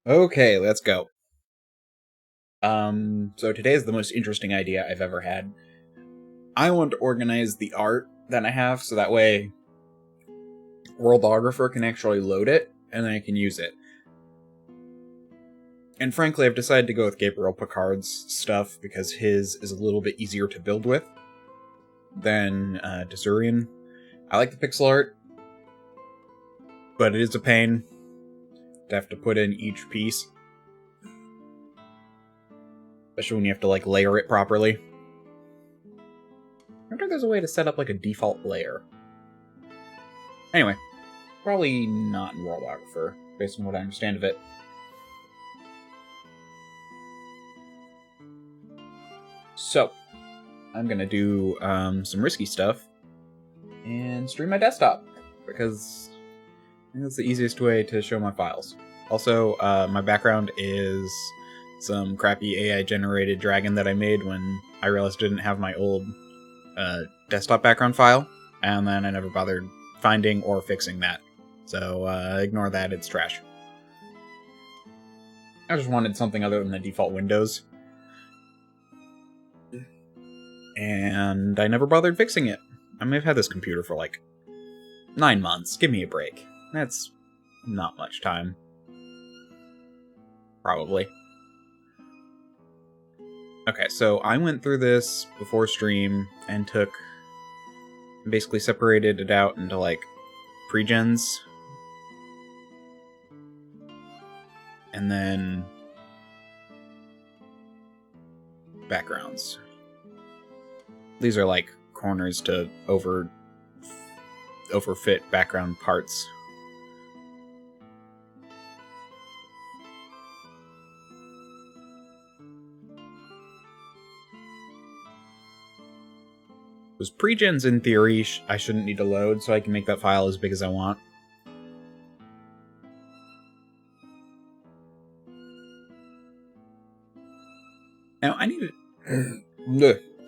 Okay, let's go. So today is the most interesting idea I've ever had. I want to organize the art that I have so that way Worldographer can actually load it and then I can use it. And frankly, I've decided to go with Gabriel Picard's stuff because his is a little bit easier to build with than Desurian. I like the pixel art, but it is a pain to have to put in each piece. Especially when you have to layer it properly. I wonder if there's a way to set up a default layer. Anyway, probably not in Worldographer, based on what I understand of it. So, I'm gonna do some risky stuff and stream my desktop, because I think that's the easiest way to show my files. Also, my background is some crappy AI-generated dragon that I made when I realized I didn't have my old desktop background file, and then I never bothered finding or fixing that. So ignore that, it's trash. I just wanted something other than the default windows. And I never bothered fixing it. I may have had this computer for 9 months. Give me a break. That's not much time. Probably. Okay, so I went through this before stream and basically separated it out into pre-gens. And then backgrounds. These are corners to overfit background parts. Those pre-gens, in theory, I shouldn't need to load, so I can make that file as big as I want. Now, I need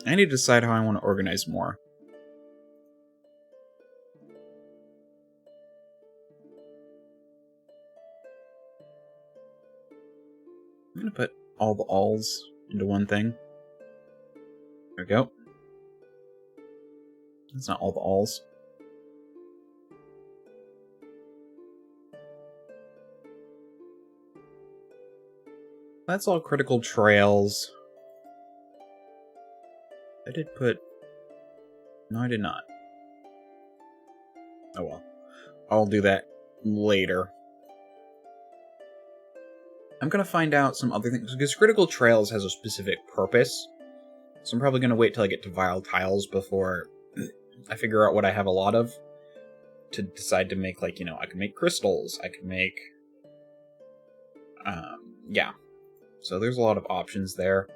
to decide how I want to organize more. I'm going to put all the alls into one thing. There we go. That's not all the alls. That's all critical trails. I did put... No, I did not. Oh well. I'll do that later. I'm gonna find out some other things, because critical trails has a specific purpose. So I'm probably gonna wait till I get to vile tiles before I figure out what I have a lot of, to decide to make, I can make crystals, I can make... yeah. So there's a lot of options there.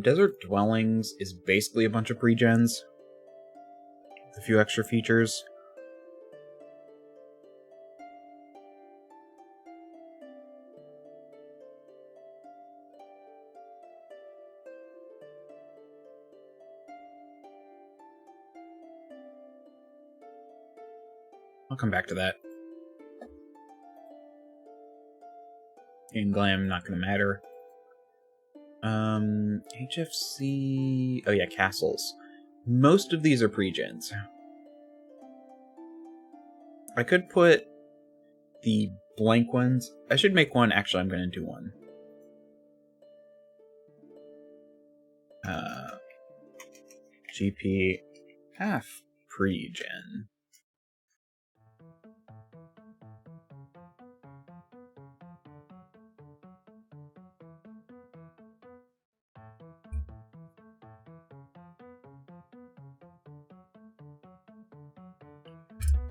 Desert Dwellings is basically a bunch of pre-gens, with a few extra features. I'll come back to that. In Glam, not gonna matter. HFC... Oh yeah, castles. Most of these are pre-gens. I could put the blank ones... I should make one. Actually, I'm gonna do one. GP half pre-gen.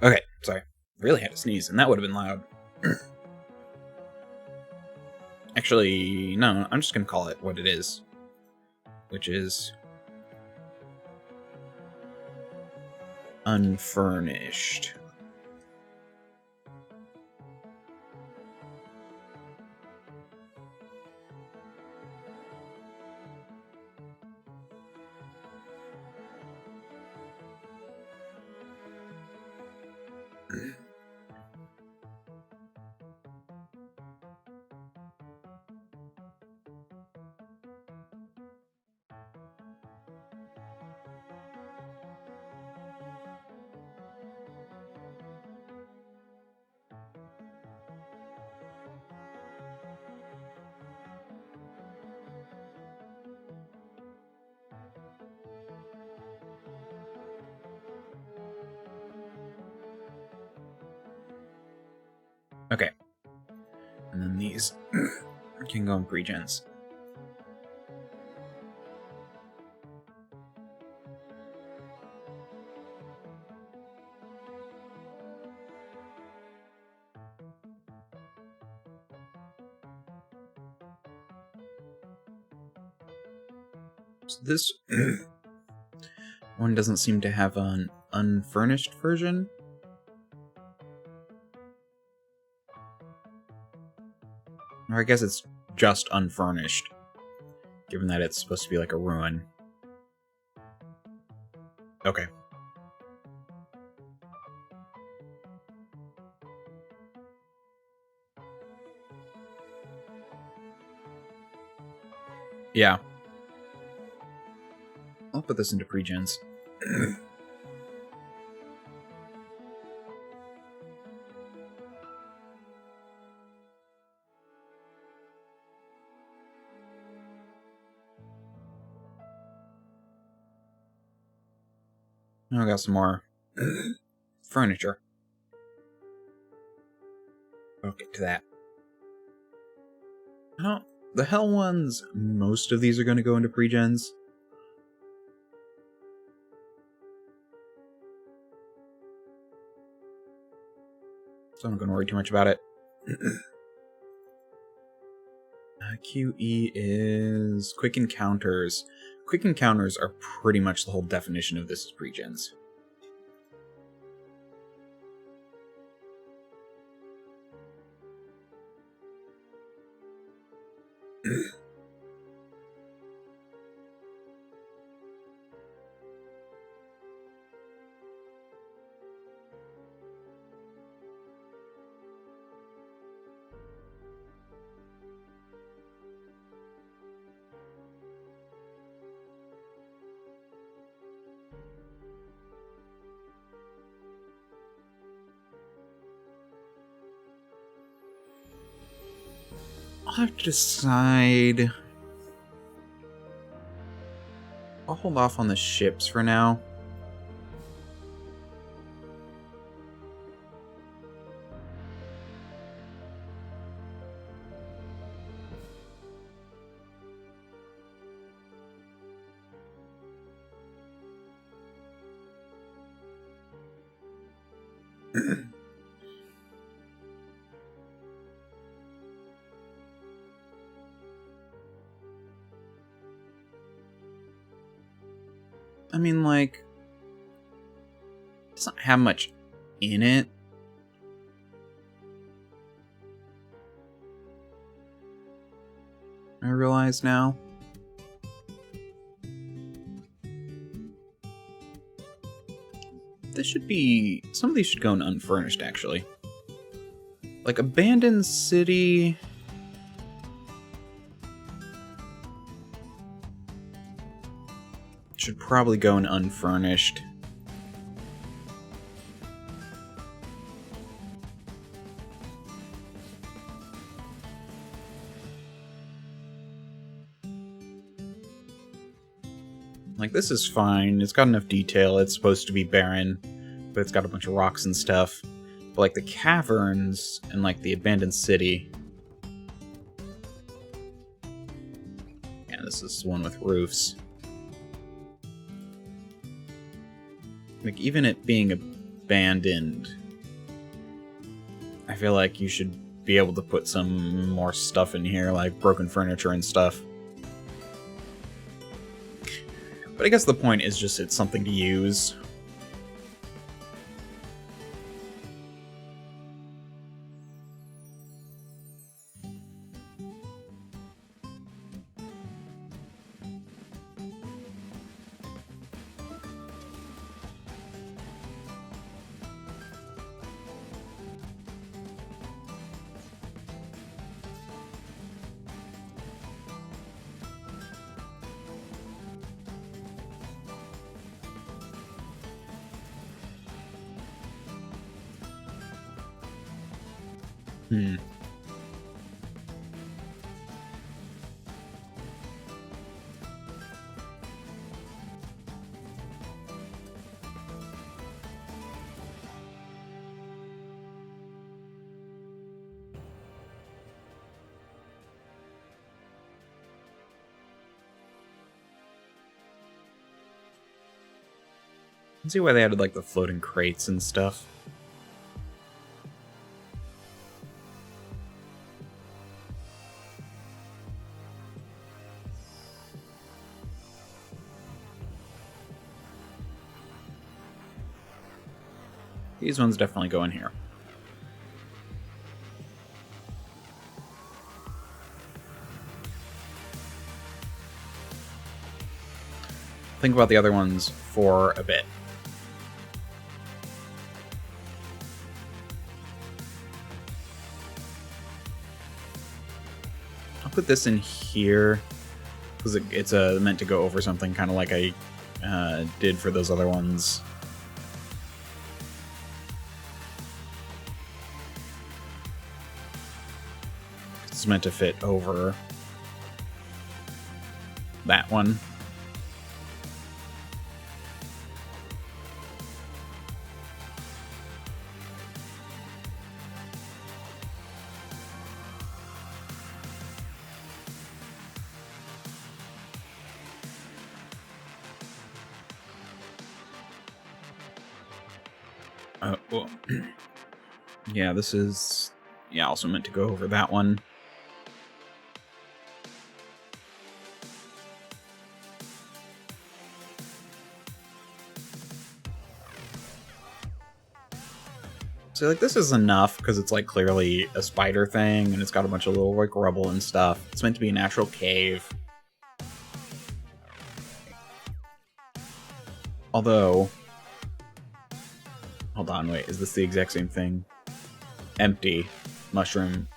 Okay, sorry. Really had to sneeze, and that would have been loud. Actually, no, I'm just gonna call it what it is. Which is... unfurnished. Okay. And then these can go in pre-gens. So this one doesn't seem to have an unfurnished version. Or I guess it's just unfurnished, given that it's supposed to be like a ruin. Okay. Yeah. I'll put this into pre-gens. Now I got some more furniture. I'll get to that. The Hell ones, most of these are going to go into pre-gens. So I'm not going to worry too much about it. QE is Quick Encounters. Quick Encounters are pretty much the whole definition of this as pre-gens. I'll have to decide. I'll hold off on the ships for now. I mean, like, it doesn't have much in it. I realize now. This should be... Some of these should go in unfurnished, actually. Like, Abandoned City... should probably go in unfurnished. Like, this is fine. It's got enough detail. It's supposed to be barren, but it's got a bunch of rocks and stuff. But, like, the caverns and, like, the abandoned city... Yeah, this is the one with roofs. Like, even it being abandoned, I feel like you should be able to put some more stuff in here, like broken furniture and stuff. But I guess the point is just it's something to use. Hmm. Let's see why they added like the floating crates and stuff. These ones definitely go in here. Think about the other ones for a bit. I'll put this in here because it's meant to go over something kind of like I did for those other ones. It's meant to fit over that one. Well, yeah, this is also meant to go over that one. So like this is enough because it's like clearly a spider thing and it's got a bunch of little like rubble and stuff. It's meant to be a natural cave. Although, hold on, wait, is this the exact same thing? Empty. Mushroom.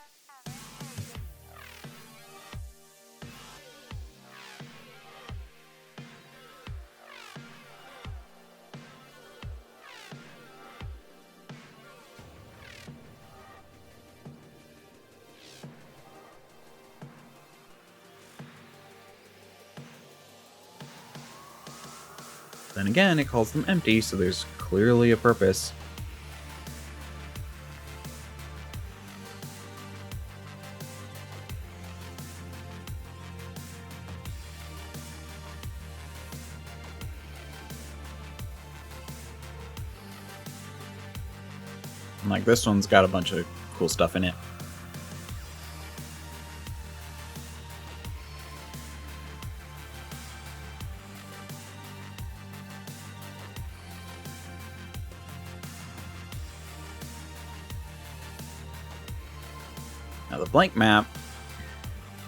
Then again, it calls them empty, so there's clearly a purpose. And like this one's got a bunch of cool stuff in it. Now the blank map,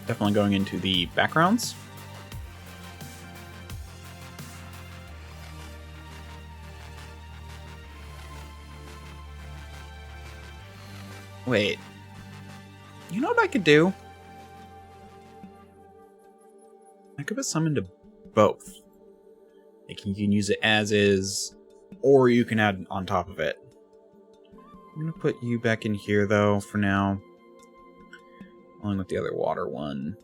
definitely going into the backgrounds. Wait, you know what I could do? I could put some into both. Like you can use it as is, or you can add on top of it. I'm gonna put you back in here though for now, along with the other water one.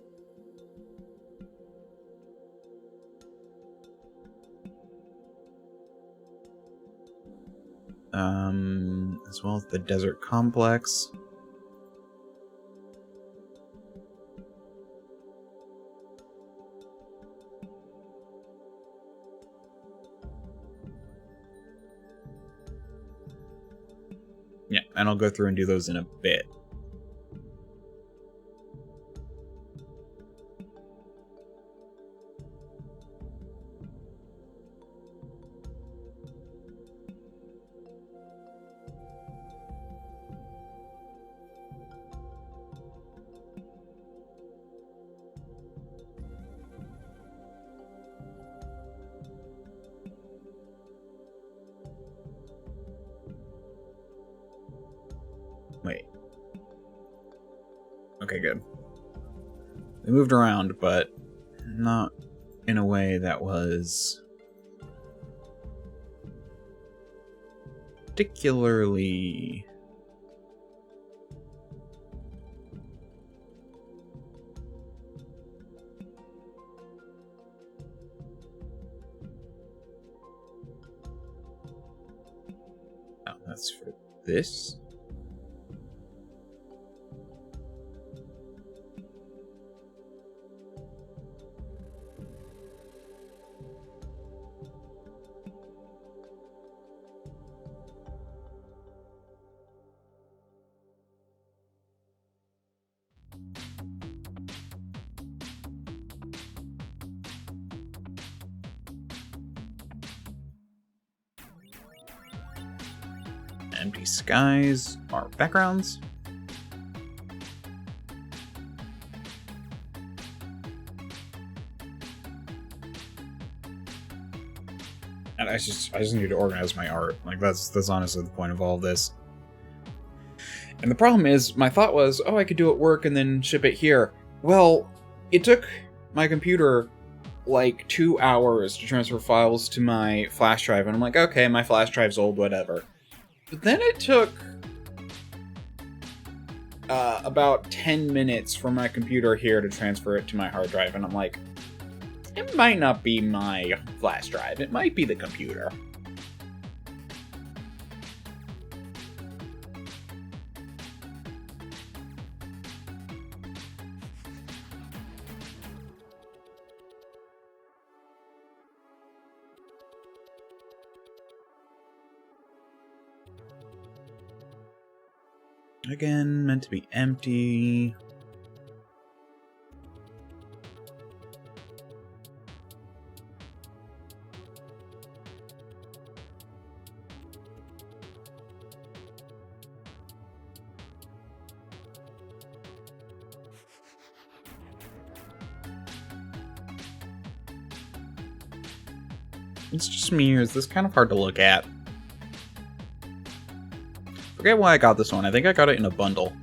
As well as the desert complex. Yeah, and I'll go through and do those in a bit. Wait. Okay, good. They moved around, but not in a way that was particularly oh, that's for this. empty skies are backgrounds. And I just need to organize my art. Like, that's honestly the point of all of this. And the problem is, my thought was, oh, I could do it at work and then ship it here. Well, it took my computer like 2 hours to transfer files to my flash drive, and I'm like, okay, my flash drive's old, whatever. But then it took about 10 minutes for my computer here to transfer it to my hard drive, and I'm like, it might not be my flash drive, it might be the computer. Again, meant to be empty. It's just me, or is this kind of hard to look at? Forget why I got this one. I think I got it in a bundle.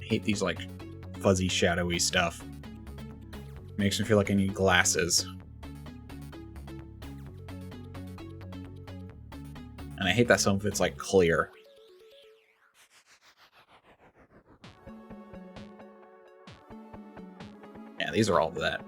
I hate these, like, fuzzy, shadowy stuff. Makes me feel like I need glasses. And I hate that some of it's, like, clear. Yeah, these are all of that.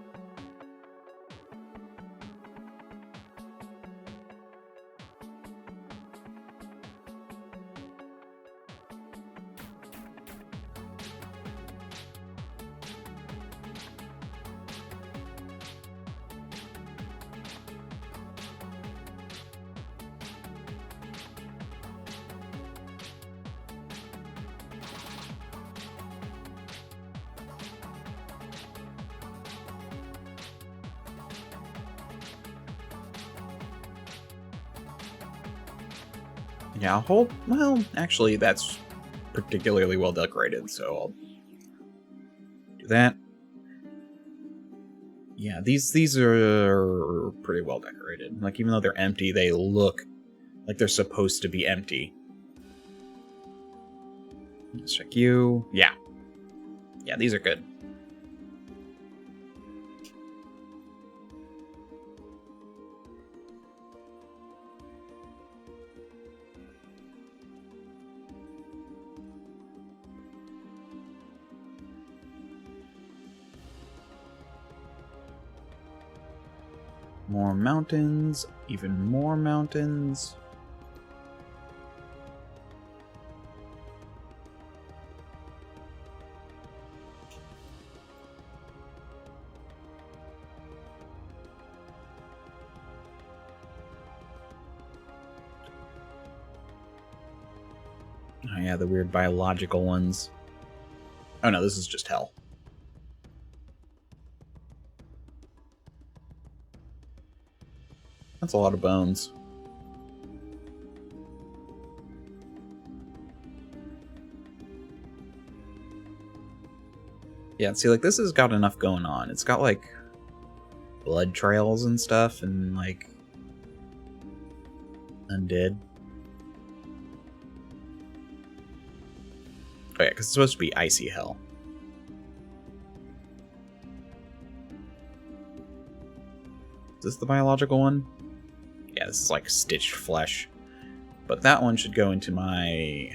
Yeah, well, actually, that's particularly well decorated, so I'll do that. Yeah, these are pretty well decorated. Like, even though they're empty, they look like they're supposed to be empty. Let's check you. Yeah. Yeah, these are good. More mountains, even more mountains. Oh yeah, the weird biological ones. Oh no, this is just hell. That's a lot of bones. Yeah, see, like, this has got enough going on. It's got, like, blood trails and stuff, and, like, undead. Oh yeah, because it's supposed to be icy hell. Is this the biological one? Yeah, this is like stitched flesh. But that one should go into my...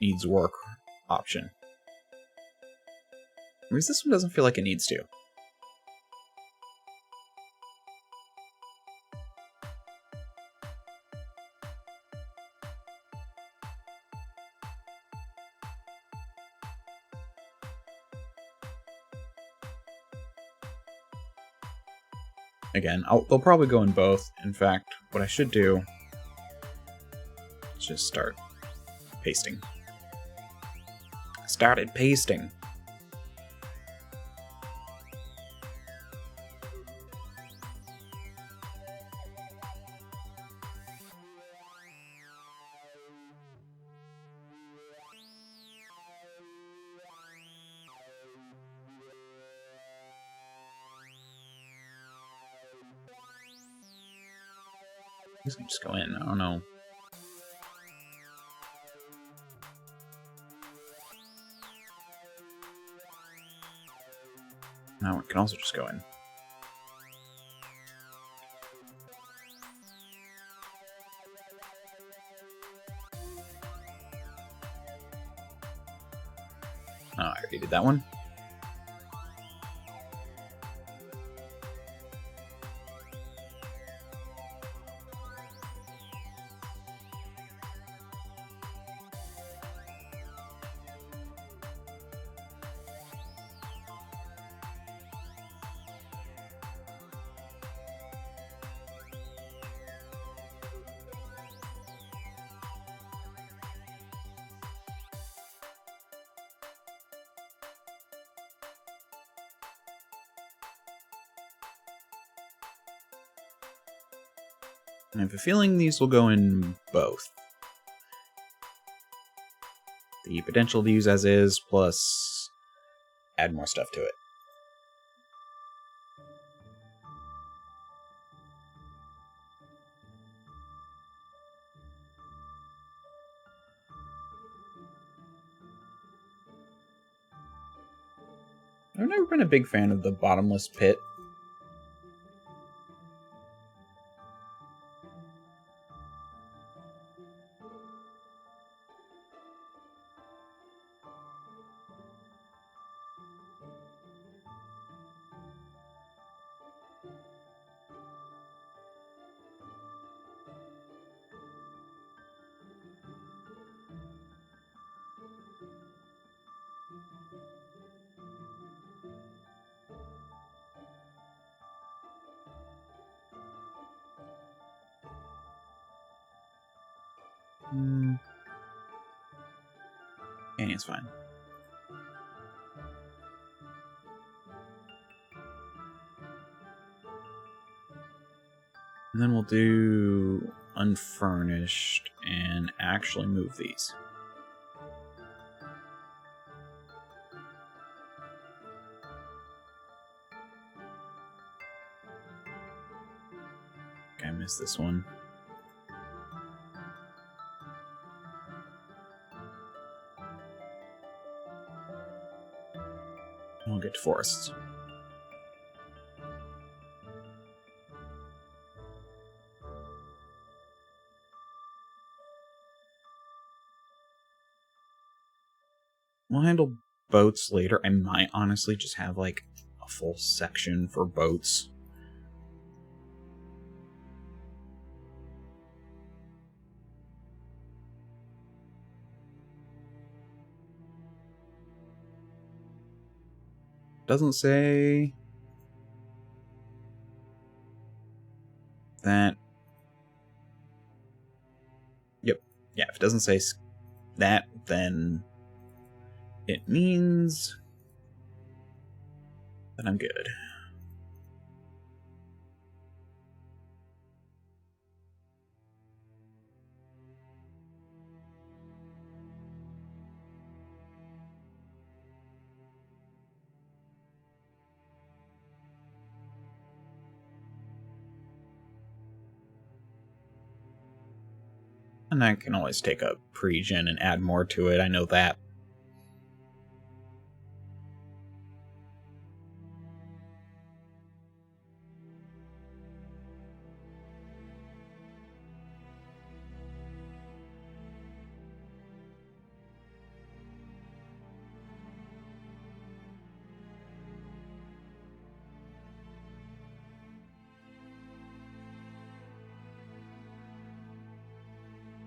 needs work option. Whereas this one doesn't feel like it needs to. again, they'll probably go in both. In fact, what I should do is just start pasting. I started pasting. These can just go in. I don't know. That one can also just go in. Oh, I already did that one. I have a feeling these will go in both. The potential to use as is, plus add more stuff to it. I've never been a big fan of the bottomless pit. And it's fine. And then we'll do unfurnished and actually move these. Okay, I missed this one. We'll get to forests. We'll handle boats later. I might honestly just have like a full section for boats. Doesn't say that. Yep. Yeah, if it doesn't say that, then it means that I'm good. And I can always take a pre-gen and add more to it, I know that.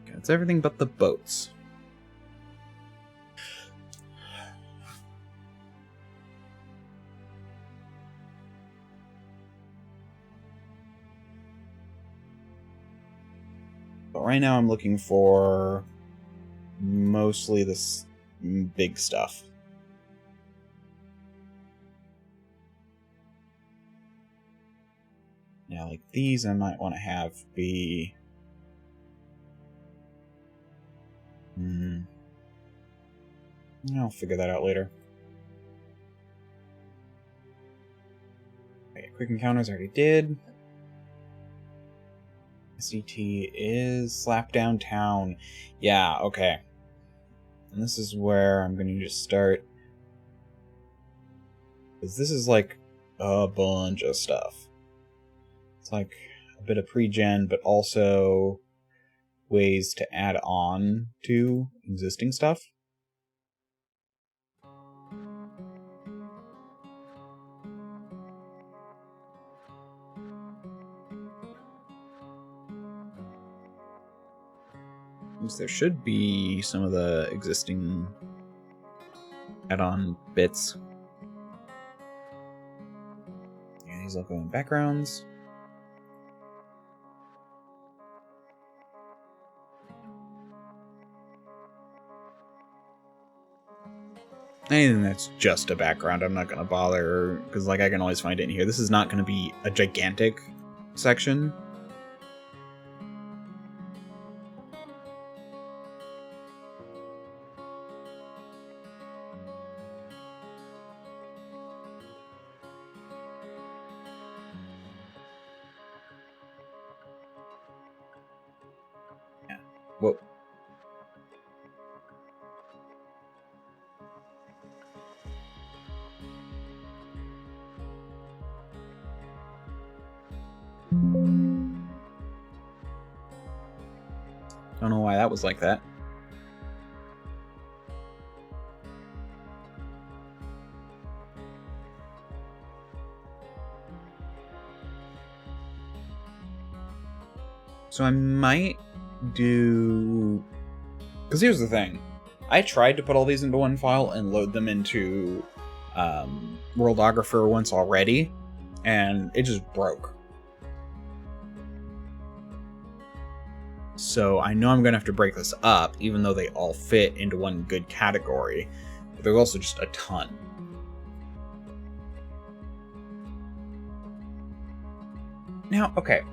Okay, it's everything but the boats. right now I'm looking for mostly this big stuff. Yeah, like these I might want to have be... I'll figure that out later. Okay, quick encounters I already did. SDT is slap downtown. Yeah, okay. And this is where I'm going to just start. Because this is like a bunch of stuff. It's like a bit of pre-gen, but also ways to add on to existing stuff. There should be some of the existing add-on bits. Yeah, these look in backgrounds. Anything that's just a background, I'm not going to bother, because like I can always find it in here. This is not going to be a gigantic section. Yeah. Whoa. Don't know why that was like that. So I might do... Because here's the thing. I tried to put all these into one file and load them into Worldographer once already, and it just broke. So I know I'm going to have to break this up, even though they all fit into one good category. But there's also just a ton. Now, okay.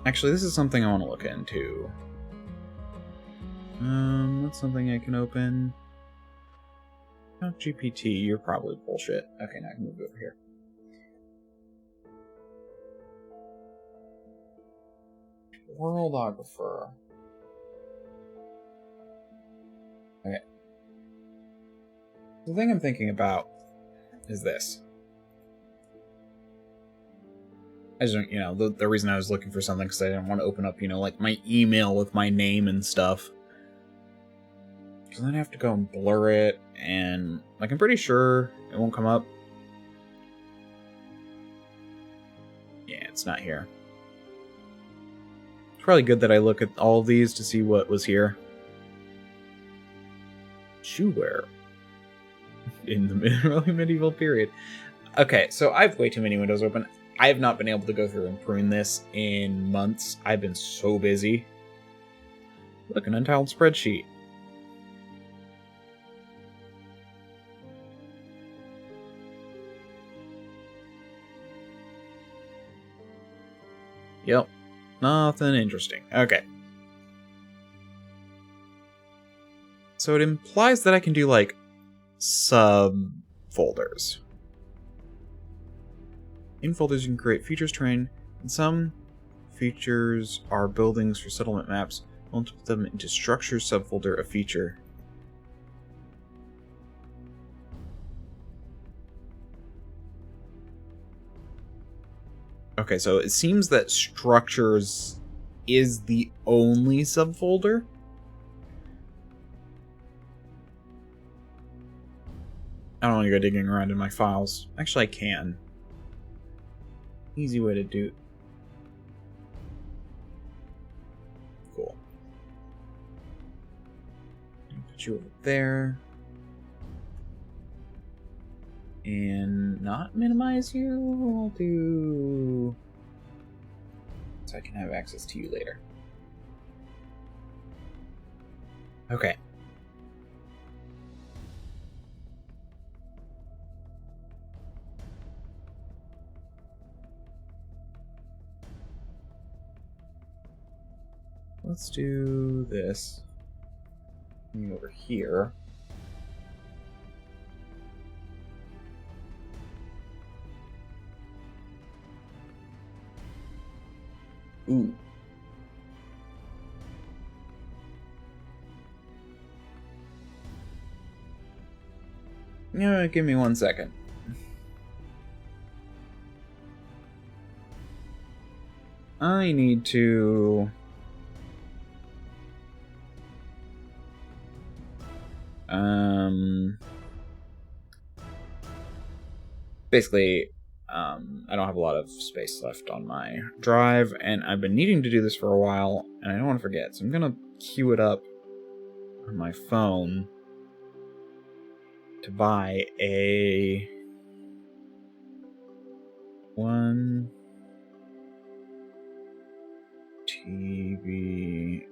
Actually, this is something I want to look into. That's something I can open. Oh, GPT, you're probably bullshit. Okay, now I can move over here. Worldographer. Okay. The thing I'm thinking about is this. I just don't, you know, the reason I was looking for something because I didn't want to open up, you know, like my email with my name and stuff. Because then I have to go and blur it, and like I'm pretty sure it won't come up. Yeah, it's not here. It's probably good that I look at all of these to see what was here. Shoewear. In the early medieval period. Okay, so I have way too many windows open. I have not been able to go through and prune this in months. I've been so busy. Look, an untitled spreadsheet. Yep. Nothing interesting. Okay. So it implies that I can do, like, subfolders. In folders, you can create features terrain, and some features are buildings for settlement maps. We'll put them into structure subfolder of feature. Okay, so it seems that structures is the only subfolder. I don't want to go digging around in my files. Actually, I can. Easy way to do. Cool. Put you over there. And not minimize you. I'll do... so I can have access to you later. Okay. Let's do this. Over here. Ooh. Yeah, give me 1 second. I need to... Basically, I don't have a lot of space left on my drive, and I've been needing to do this for a while, and I don't want to forget, so I'm gonna queue it up on my phone to buy a 1 TB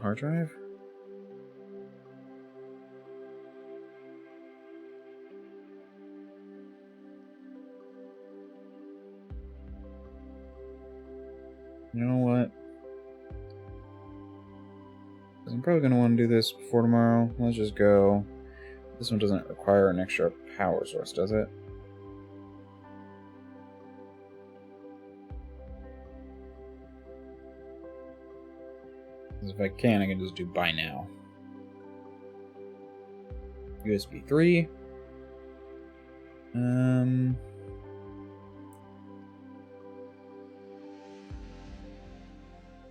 hard drive. You know what? I'm probably going to want to do this before tomorrow. Let's just go. This one doesn't require an extra power source, does it? If I can just do buy now. USB 3.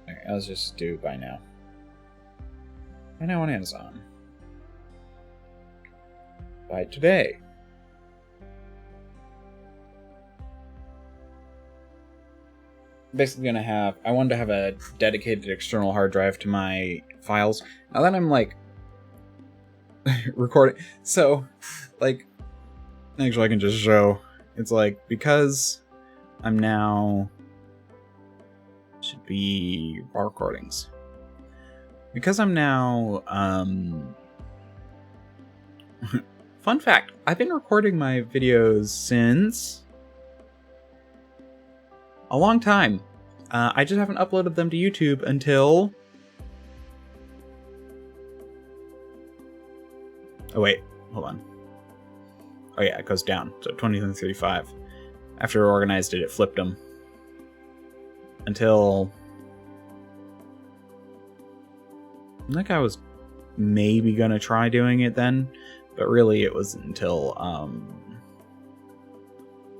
Okay, let's just do buy now. Buy now on Amazon. Buy today. Basically gonna have... I wanted to have a dedicated external hard drive to my files. Now that I'm, like, recording... So, like... Actually, I can just show. It's like, because I'm now... Should be bar recordings. Because I'm now... Fun fact, I've been recording my videos since... a long time. I just haven't uploaded them to YouTube until... Oh wait, hold on. Oh yeah, it goes down. So 2035. After I organized it, it flipped them. Until... like I was maybe gonna try doing it then, but really it was until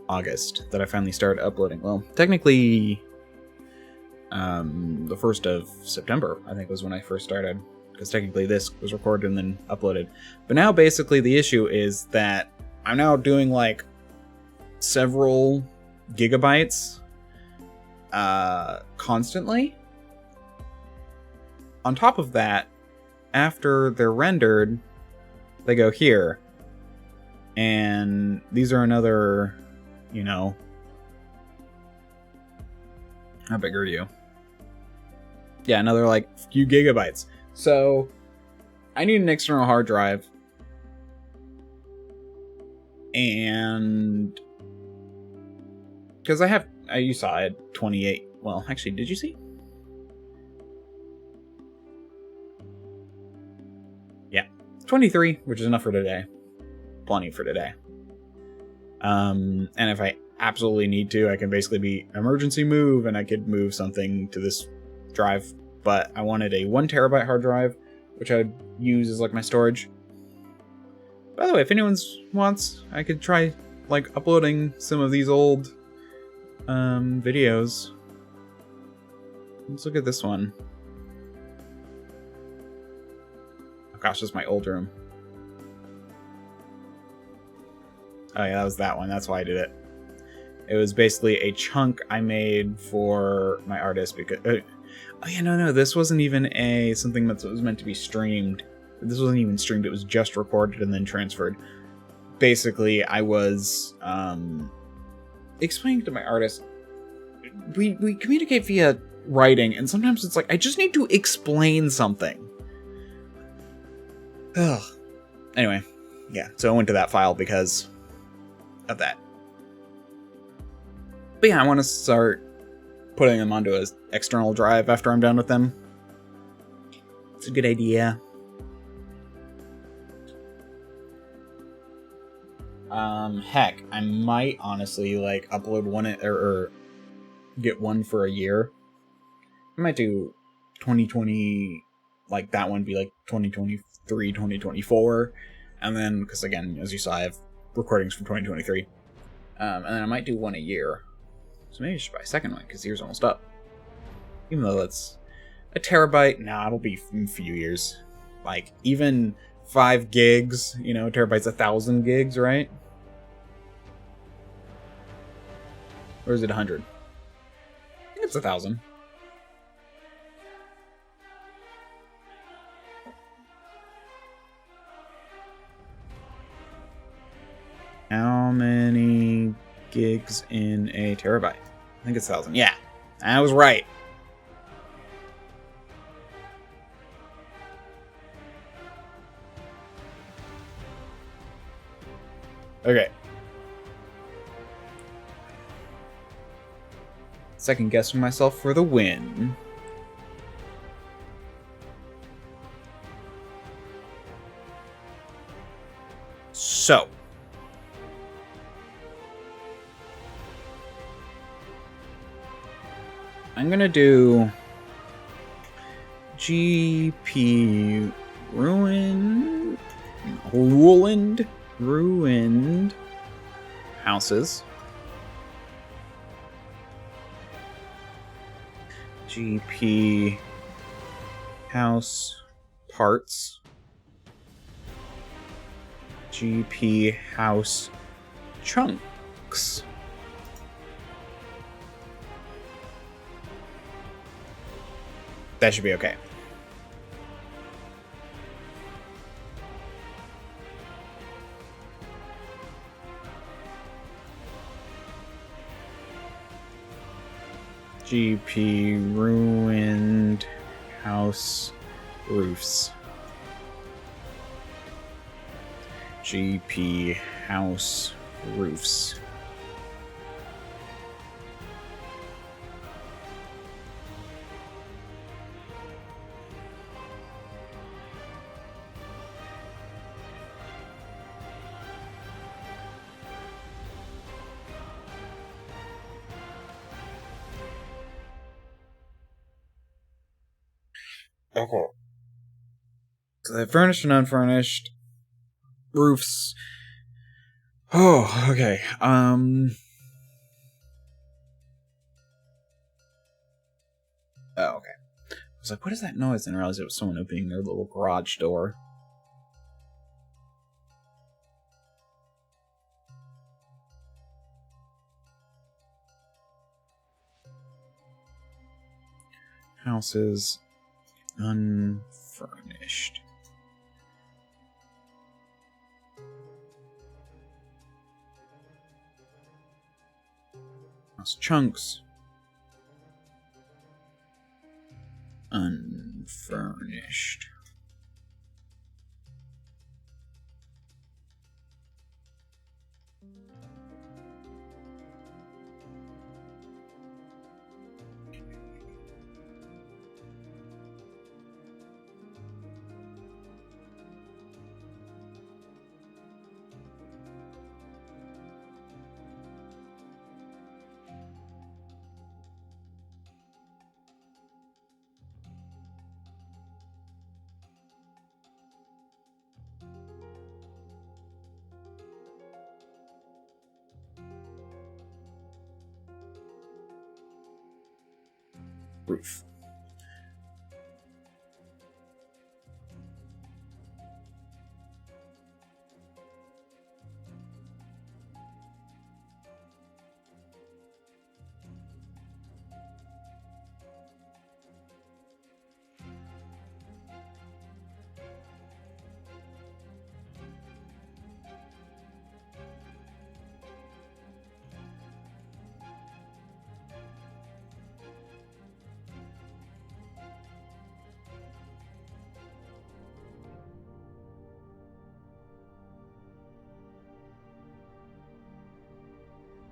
August that I finally started uploading. Well, technically the 1st of September, I think, was when I first started, because technically this was recorded and then uploaded. But now basically the issue is that I'm now doing like several gigabytes constantly. On top of that, after they're rendered, they go here. And these are another, you know... How big are you? Yeah, another, like, few gigabytes. So, I need an external hard drive. And... because you saw I had 28... Well, actually, did you see? Yeah. 23, which is enough for today. Plenty for today. And if I absolutely need to, I can basically be emergency move, and I could move something to this drive. But I wanted a 1 terabyte hard drive, which I'd use as like my storage. By the way, if anyone wants, I could try like uploading some of these old videos. Let's look at this one. Oh gosh, this is my old room. Oh yeah, that was that one. That's why I did it. It was basically a chunk I made for my artist because... oh yeah, no, this wasn't even something that was meant to be streamed. This wasn't even streamed, it was just recorded and then transferred. Basically, I was explaining to my artist... We communicate via writing, and sometimes it's like, I just need to explain something. Ugh. Anyway, yeah, so I went to that file because of that. But yeah, I want to start putting them onto an external drive after I'm done with them. It's a good idea. Heck, I might honestly, like, upload one or get one for a year. I might do 2020, like, that one be, like, 2023, 2024. And then, because, again, as you saw, I have recordings from 2023. And then I might do one a year. So maybe I should buy a second one, because the year's almost up. Even though that's a terabyte, nah, it'll be a few years. Like, even 5 gigs, you know, a terabyte's 1,000 gigs, right? Or is it 100? I think it's 1,000. How many gigs in a terabyte? I think it's 1,000. Yeah, I was right. Okay. Second guessing myself for the win. So. I'm gonna do GP ruined houses. GP house parts. GP house chunks. That should be okay. GP ruined house roofs. GP house roofs. Okay. So they have furnished and unfurnished roofs. Oh, okay. Oh, okay. I was like, what is that noise? And I realized it was someone opening their little garage door. Houses unfurnished. House chunks unfurnished. Roof.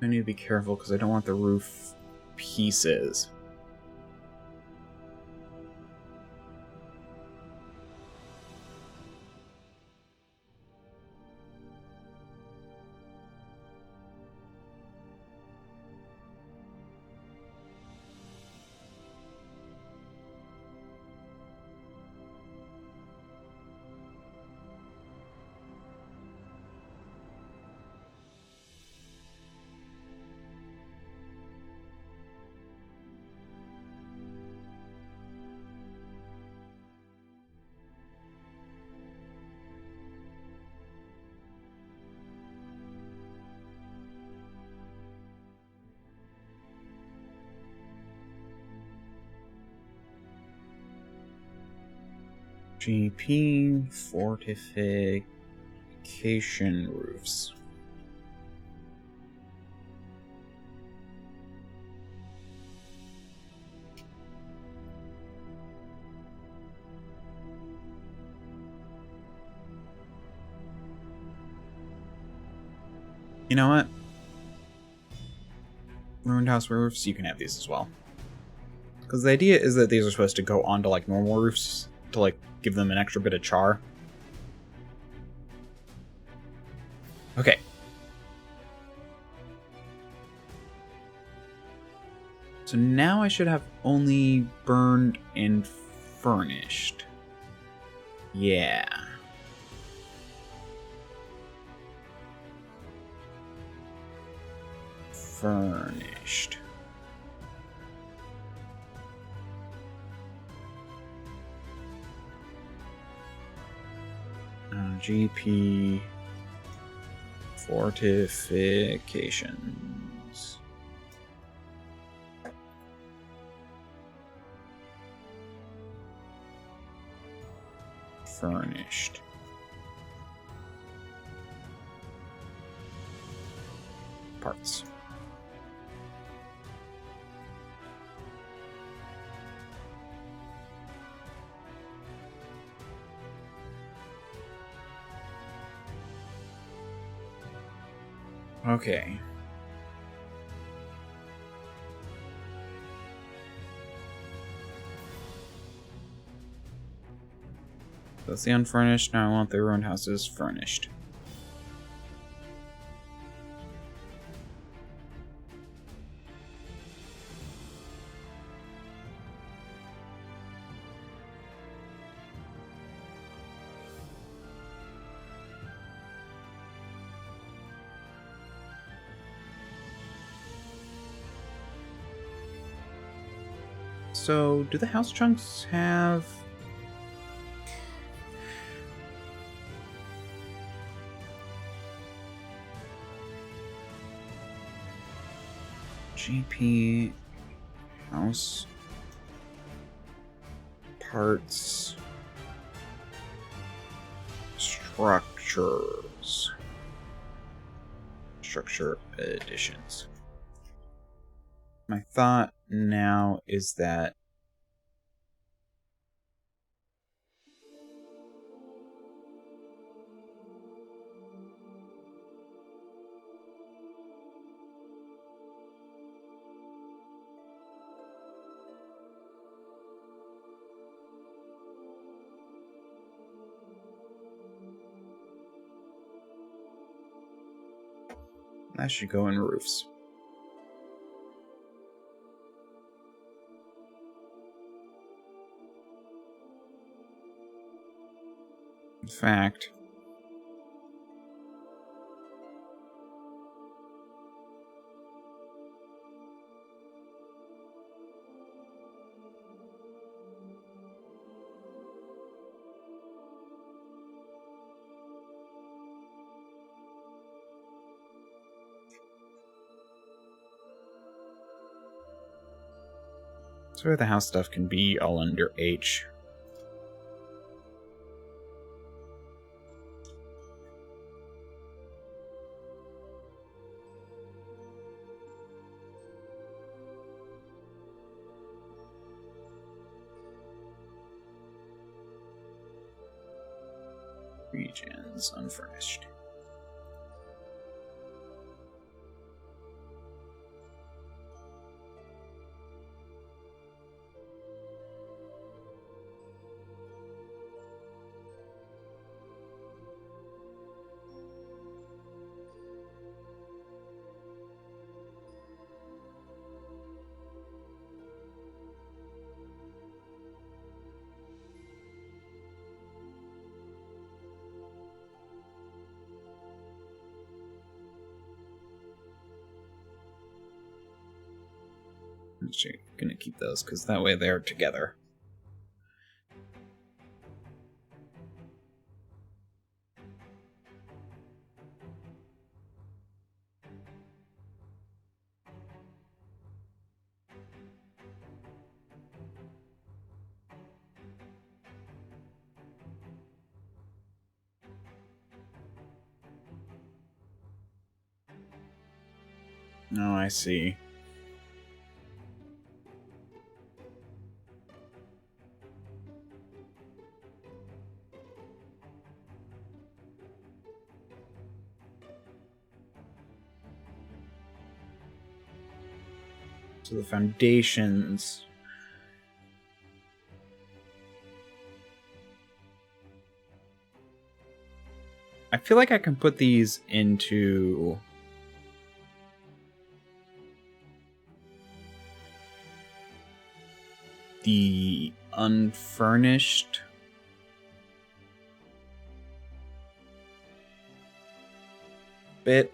I need to be careful because I don't want the roof pieces. GP fortification roofs. You know what? Ruined house roofs, you can have these as well. Because the idea is that these are supposed to go onto like normal roofs to like give them an extra bit of char. Okay. So now I should have only burned and furnished. Yeah. Furnished. GP fortifications. Furnished. Parts. Okay. That's the unfurnished. Now I want the ruined houses furnished. So, do the house chunks have... GP... house... parts... structures... structure additions. My thought now is that that should go in roofs. In fact, so the house stuff can be all under H. Regions unfurnished. I'm actually gonna keep those, because that way they're together. Oh, I see. So the foundations. I feel like I can put these into the unfurnished bit.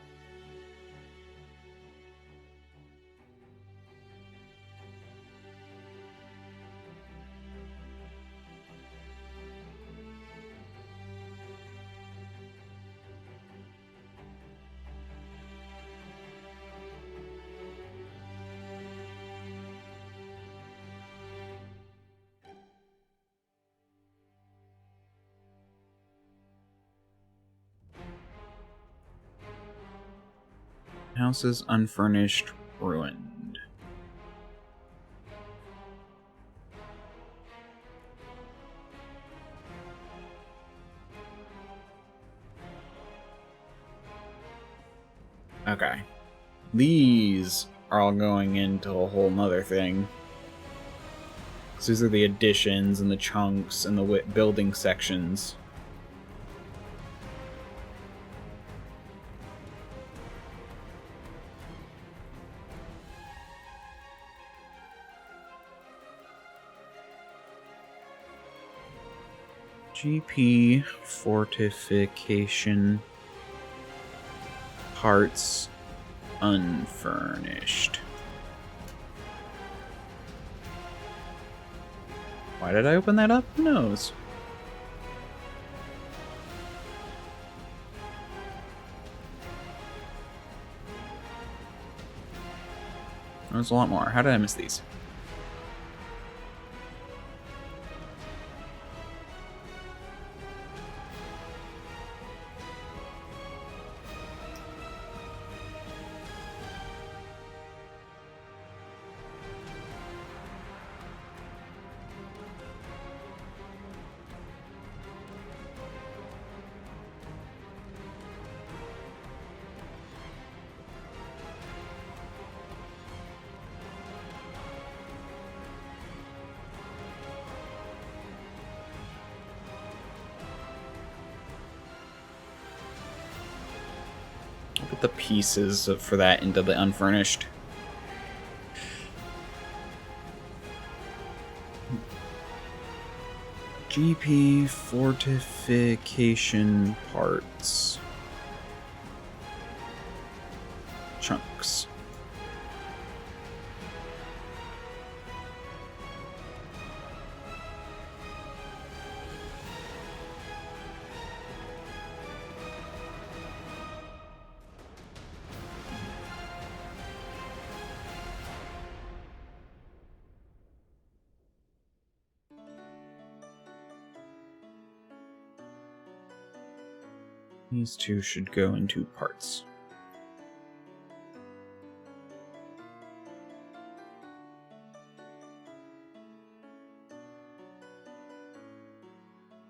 Houses unfurnished, ruined. Okay. These are all going into a whole nother thing. So these are the additions and the chunks and the building sections. GP fortification parts unfurnished. Why did I open that up? Who knows? There's a lot more. How did I miss these? Put the pieces for that into the unfurnished. GP fortification parts. Chunks. These two should go into parts.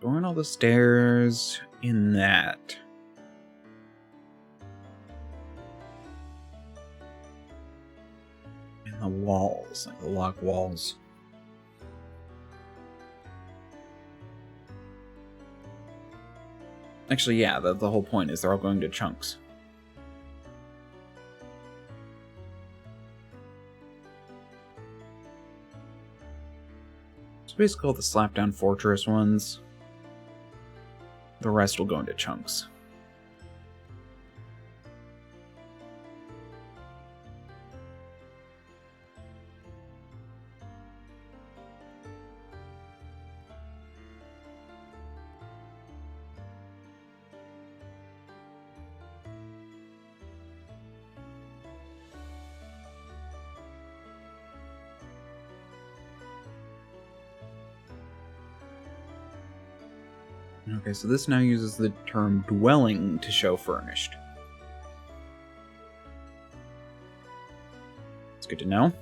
Going all the stairs in that. And the walls, like the log walls. Actually, yeah, the whole point is they're all going to chunks. So basically all the slapdown fortress ones. The rest will go into chunks. Okay, so this now uses the term dwelling to show furnished. It's good to know.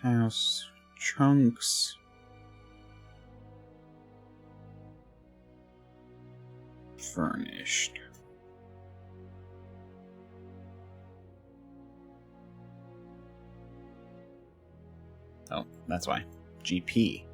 House chunks furnished. Oh, that's why. GP.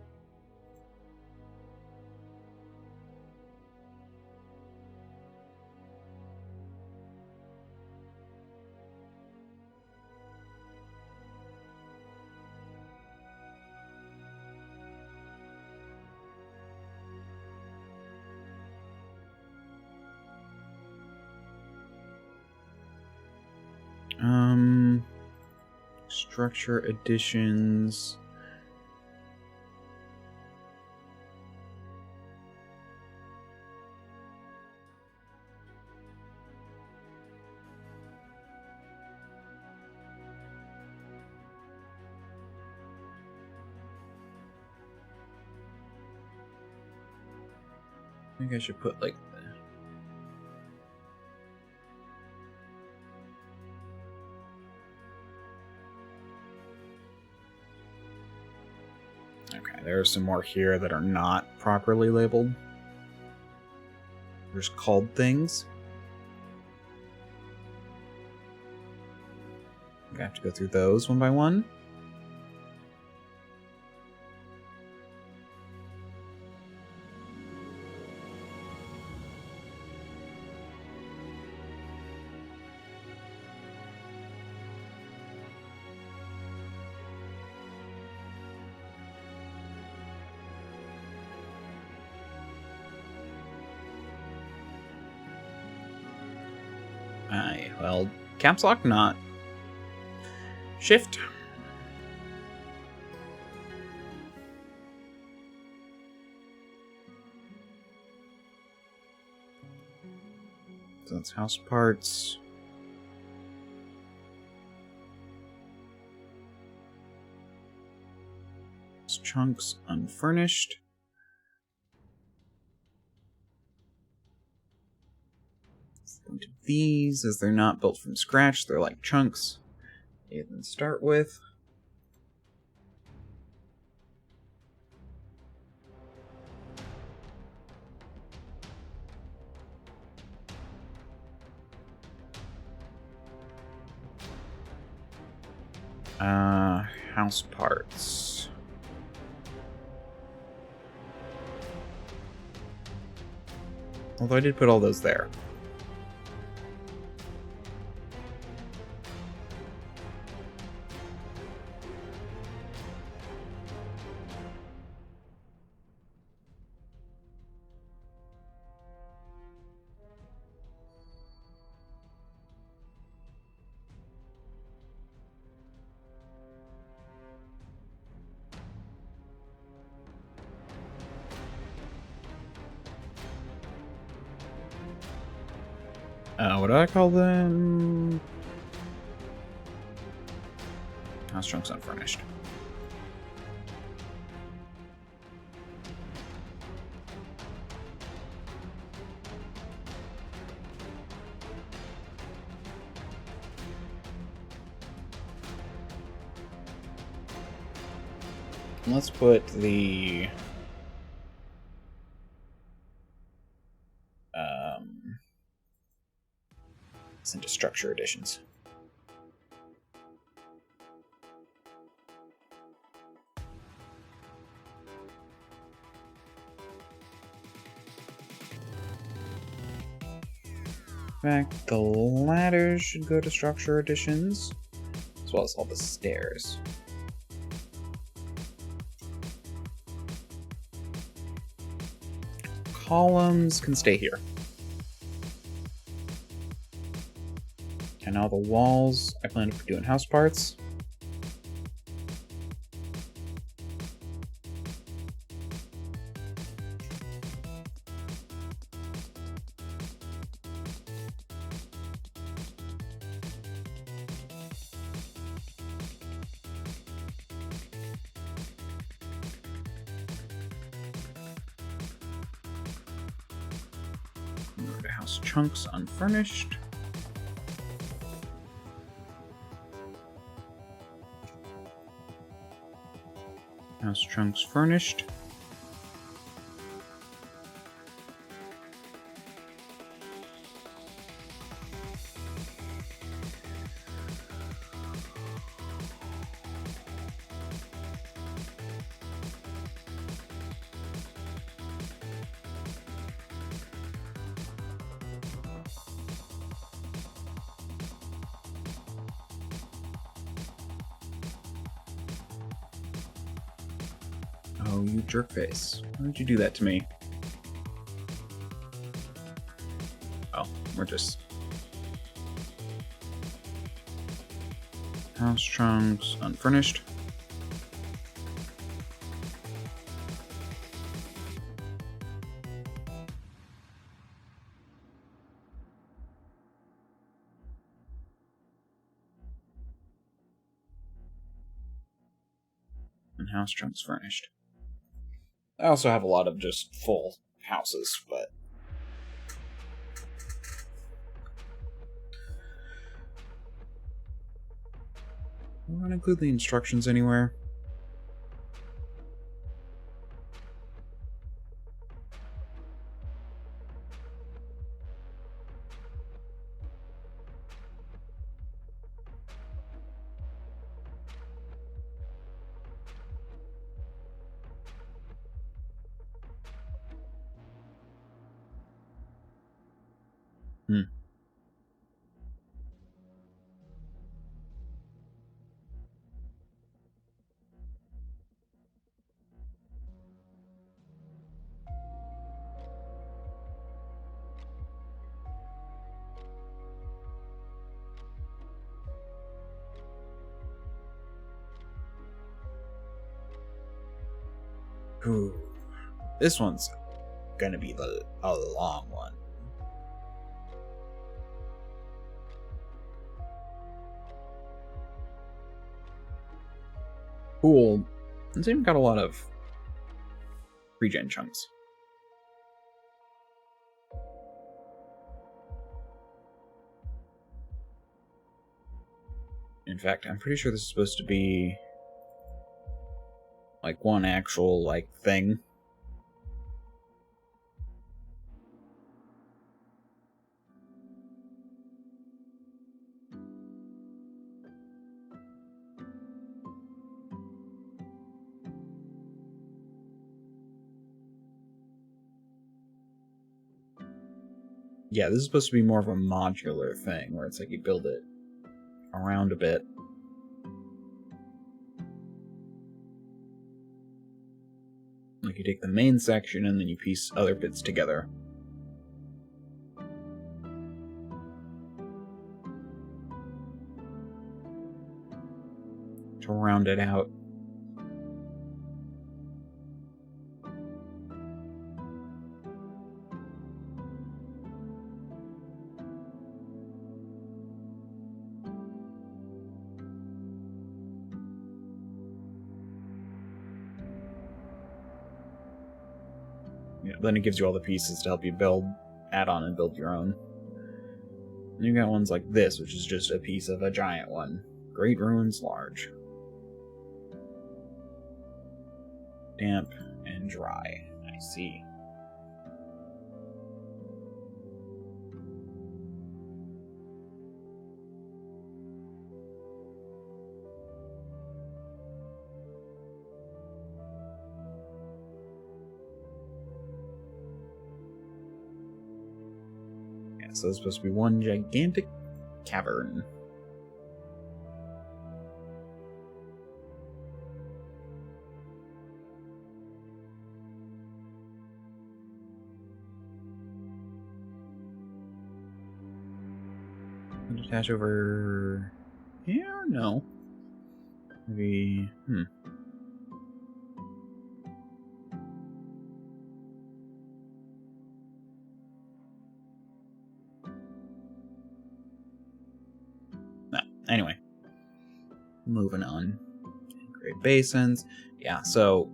Structure additions. I think I should put like okay, there are some more here that are not properly labeled. There's called things. I have to go through those one by one. Well, caps lock not. Shift. So that's house parts. It's chunks unfurnished. To these, as they're not built from scratch, they're like chunks. You can start with. House parts. Although I did put all those there. What do I call them? House chunks unfurnished. Let's put the into structure additions. In fact, the ladders should go to structure additions, as well as all the stairs. Columns can stay here. And now the walls, I plan to be doing house parts. Go to house chunks unfurnished. House chunks furnished. Oh, you jerkface. Why did you do that to me? Oh, we're just... House chunks unfurnished. And house chunks furnished. I also have a lot of just full houses, but... I want to include the instructions anywhere. Ooh. This one's gonna be a long one. Cool. It's even got a lot of regen chunks. In fact, I'm pretty sure this is supposed to be like one actual like thing. Yeah, this is supposed to be more of a modular thing, where it's like you build it around a bit. Like you take the main section and then you piece other bits together. To round it out. Yeah, then it gives you all the pieces to help you add on and build your own. And you got ones like this, which is just a piece of a giant one. Great ruins large. Damp and dry. I see. So it's supposed to be one gigantic cavern. Detach over here? No. Maybe. No. Anyway. Moving on. Great basins. Yeah, so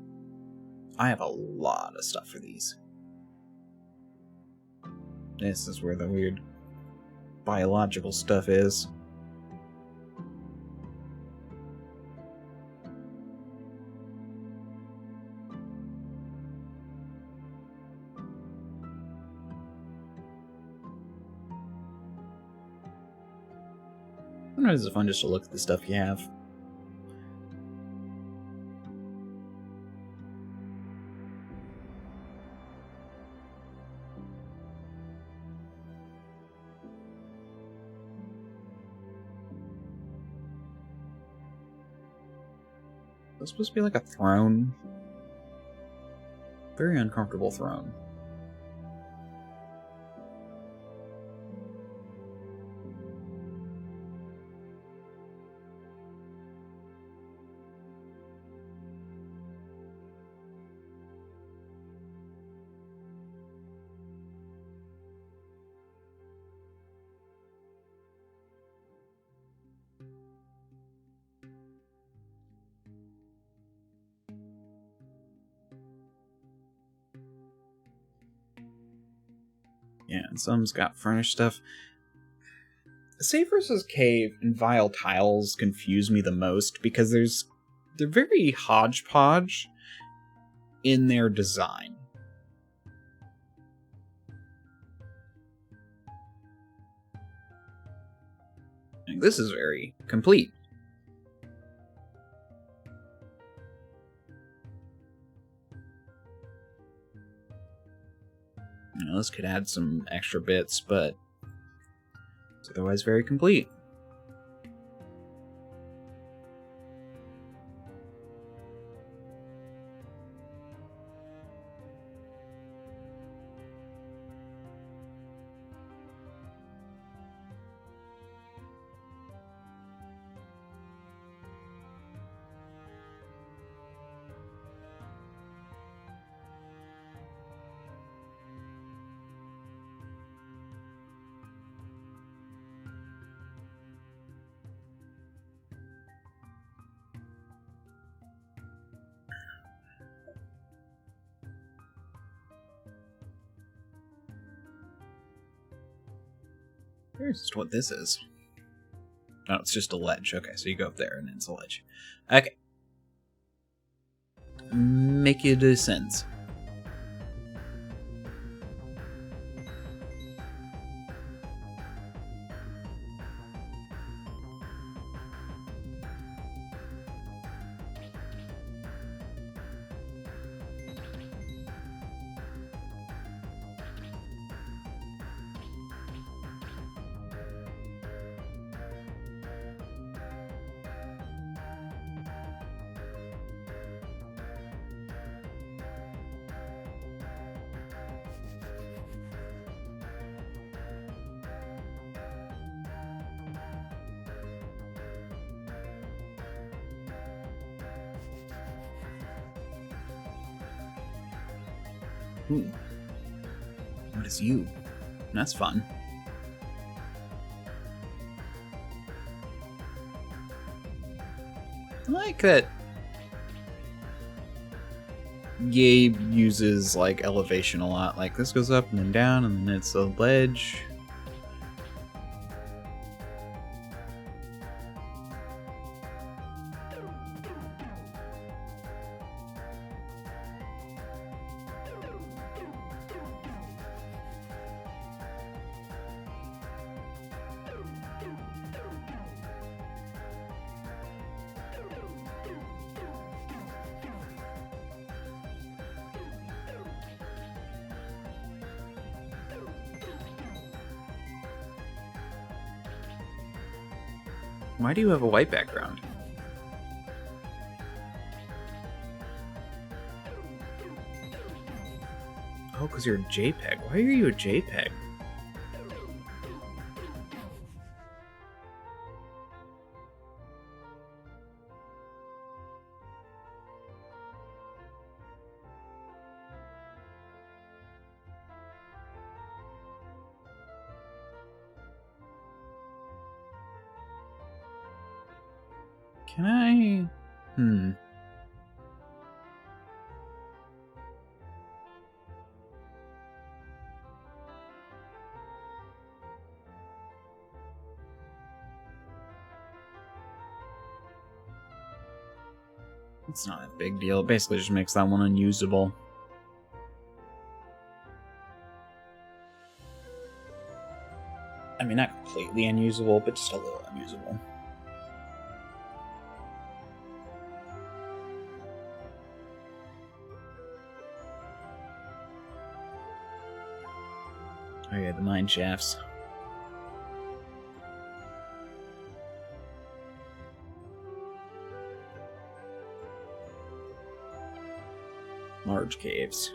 I have a lot of stuff for these. This is where the weird biological stuff is. Sometimes it's fun just to look at the stuff you have. It's supposed to be like a throne. Very uncomfortable throne. Yeah, and some's got furnished stuff. Save versus cave and vile tiles confuse me the most because they're very hodgepodge in their design. Like, this is very complete. You know, this could add some extra bits, but it's otherwise very complete. Here's what this is. Oh, it's just a ledge. Okay, so you go up there and it's a ledge. Okay. Make your descends. Ooh. What is you? That's fun. I like that Gabe uses like elevation a lot. Like this goes up and then down and then it's a ledge. Why do you have a white background? Oh, because you're a JPEG. Why are you a JPEG? Can I... It's not a big deal. It basically just makes that one unusable. I mean, not completely unusable, but just a little unusable. Oh yeah, the mine shafts. Large caves.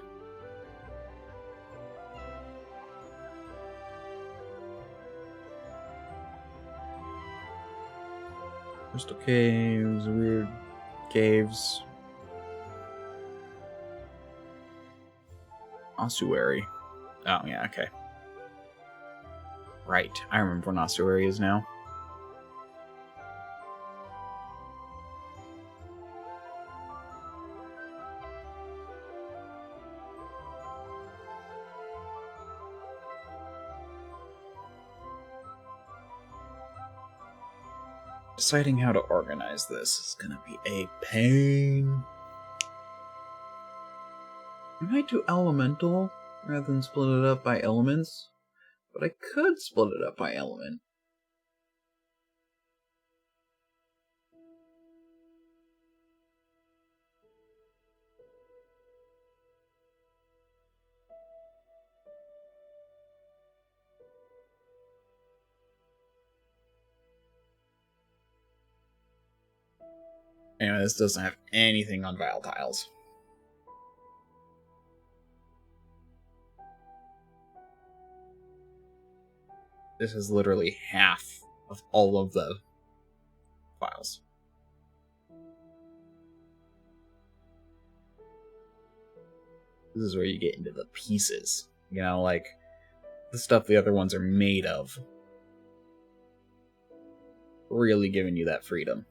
Crystal caves, weird caves. Ossuary. Oh, yeah, okay. Right, I remember what an ossuary is now. Deciding how to organize this is gonna be a pain. I might do elemental rather than split it up by elements, but I could split it up by element. Anyway, this doesn't have anything on vile tiles. This is literally half of all of the files. This is where you get into the pieces. You know, like the stuff the other ones are made of. Really giving you that freedom.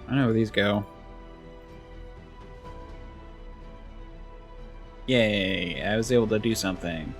I know where these go. Yay, I was able to do something.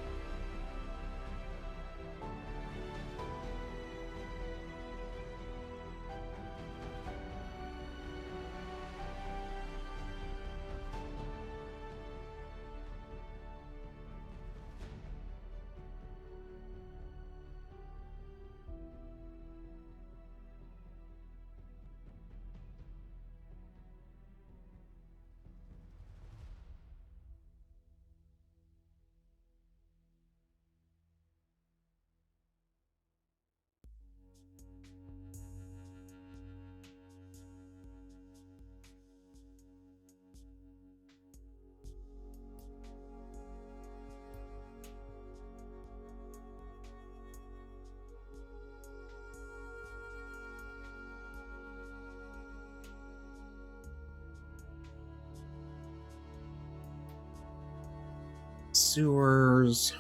Sewers.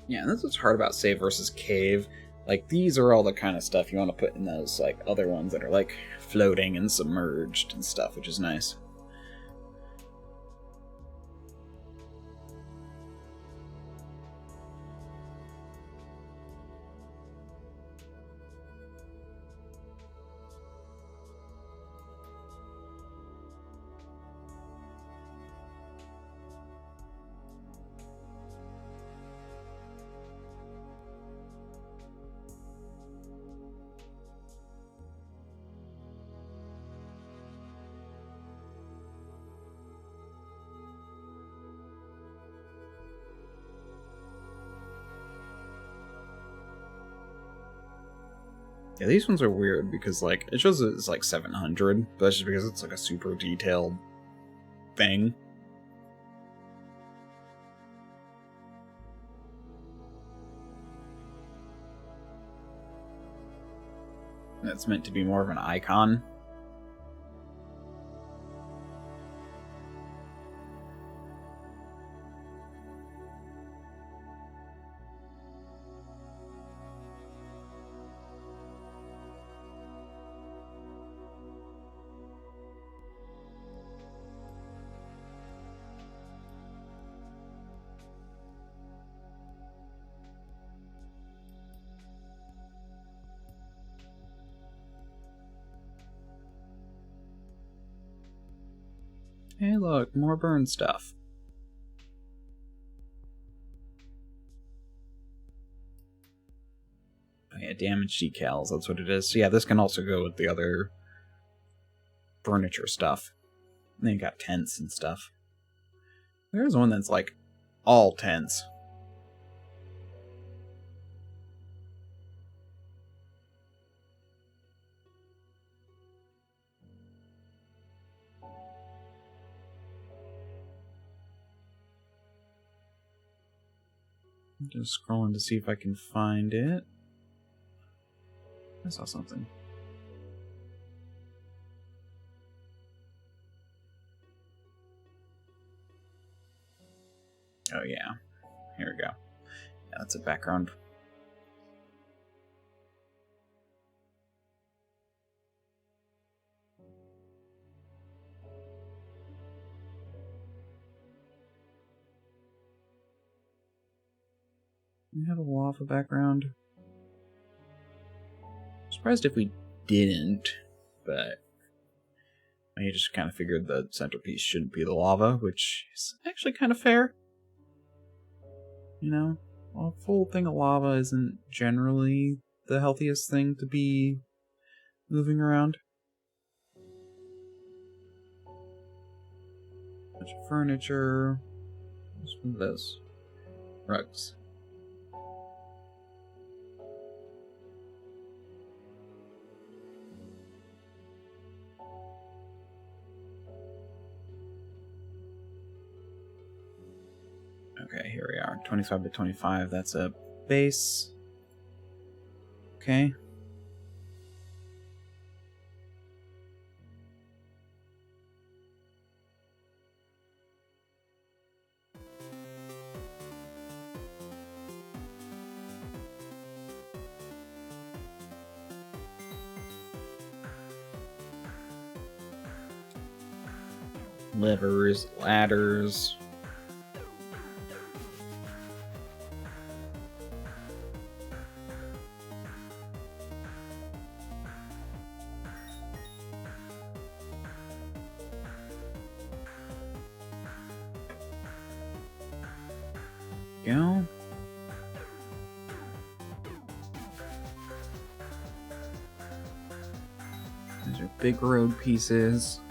Yeah, and that's what's hard about save versus cave. Like, these are all the kind of stuff you want to put in those, like, other ones that are, like, floating and submerged and stuff, which is nice. Yeah, these ones are weird because, like, it shows it's like 700, but that's just because it's like a super detailed thing. That's meant to be more of an icon. Hey look, more burn stuff. Oh yeah, damage decals, that's what it is. So yeah, this can also go with the other furniture stuff. And then you got tents and stuff. There's one that's like all tents. I'm just scrolling to see if I can find it. I saw something. Oh yeah, here we go. Yeah, that's a background. We have a lava background. I'm surprised if we didn't, but I just kind of figured the centerpiece shouldn't be the lava, which is actually kind of fair. You know, a full thing of lava isn't generally the healthiest thing to be moving around. Bunch of furniture. What's one of those? Rugs. Okay, here we are. 25 by 25. That's a base. Okay. Levers, ladders. Go. These are big road pieces.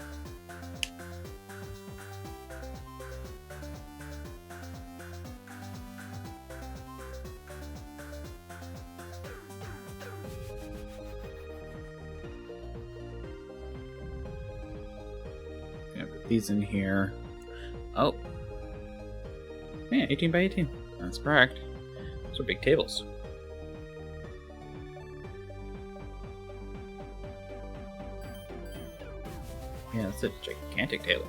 Gonna put these in here. Oh. Yeah, 18 by 18. That's correct. Those are big tables. Yeah, that's a gigantic table.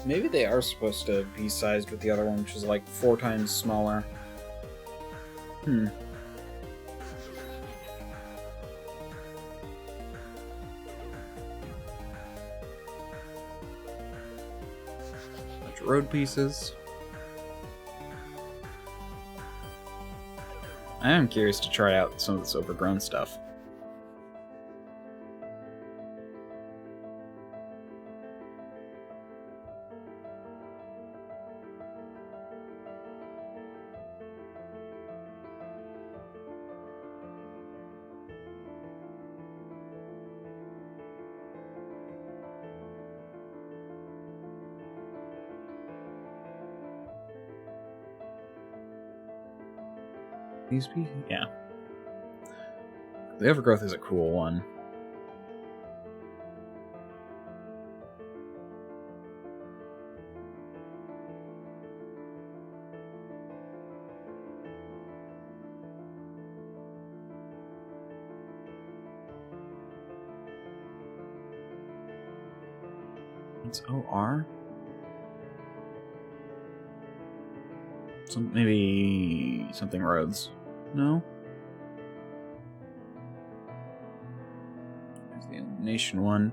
Maybe they are supposed to be sized with the other one, which is like 4 times smaller. Hmm. Bunch of road pieces. I am curious to try out some of this overgrown stuff. These pieces? Yeah. The overgrowth is a cool one. It's OR? Maybe something roads. No? There's the elimination one.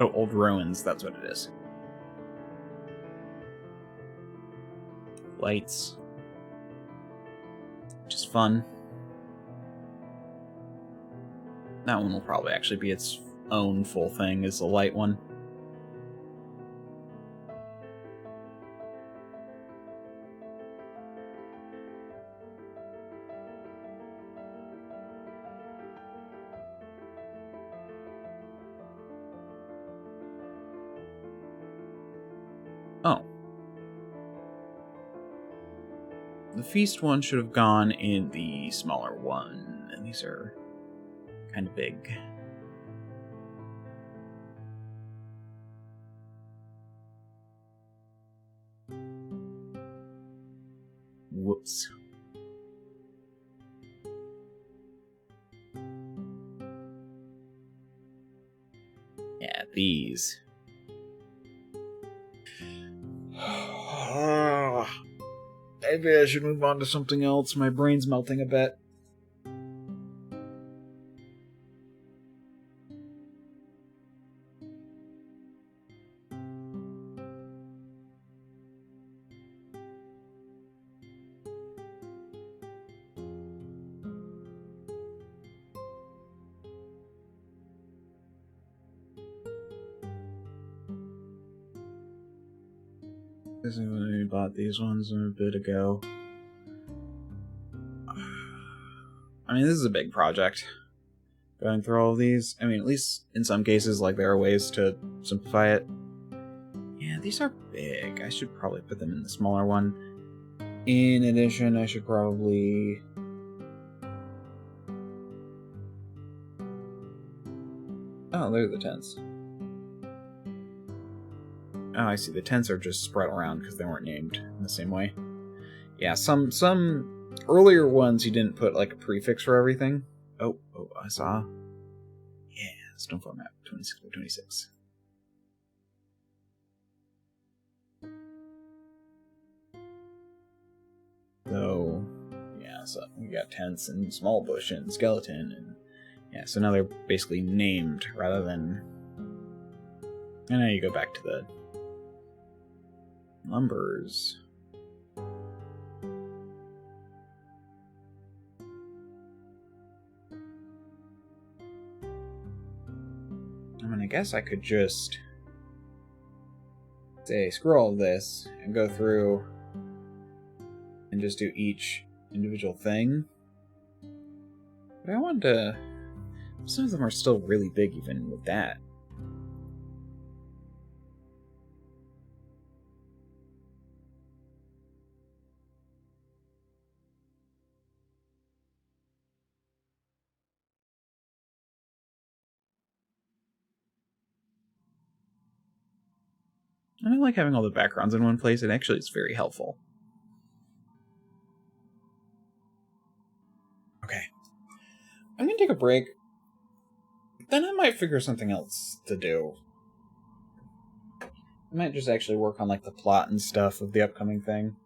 Oh, old ruins, that's what it is. Lights. Just fun. That one will probably actually be its own full thing, is the light one. Oh. The feast one should have gone in the smaller one, and these are kind of big. Whoops. Yeah, these. Maybe I should move on to something else. My brain's melting a bit. This is when we bought these ones a bit ago. I mean, this is a big project. Going through all of these. I mean, at least in some cases, like, there are ways to simplify it. Yeah, these are big. I should probably put them in the smaller one. In addition, I should probably... Oh, there are the tents. Oh, I see. The tents are just spread around because they weren't named in the same way. Yeah, some earlier ones you didn't put like a prefix for everything. Oh, I saw. Yeah, Stonefall map 26 by 26. So, yeah, so we got tents and small bush and skeleton, and yeah, so now they're basically named rather than. And now you go back to the numbers. I mean, I guess I could just say screw all of this and go through and just do each individual thing. But I want to... Some of them are still really big even with that. I don't like having all the backgrounds in one place, and actually it's very helpful. Okay. I'm gonna take a break. Then I might figure something else to do. I might just actually work on like the plot and stuff of the upcoming thing.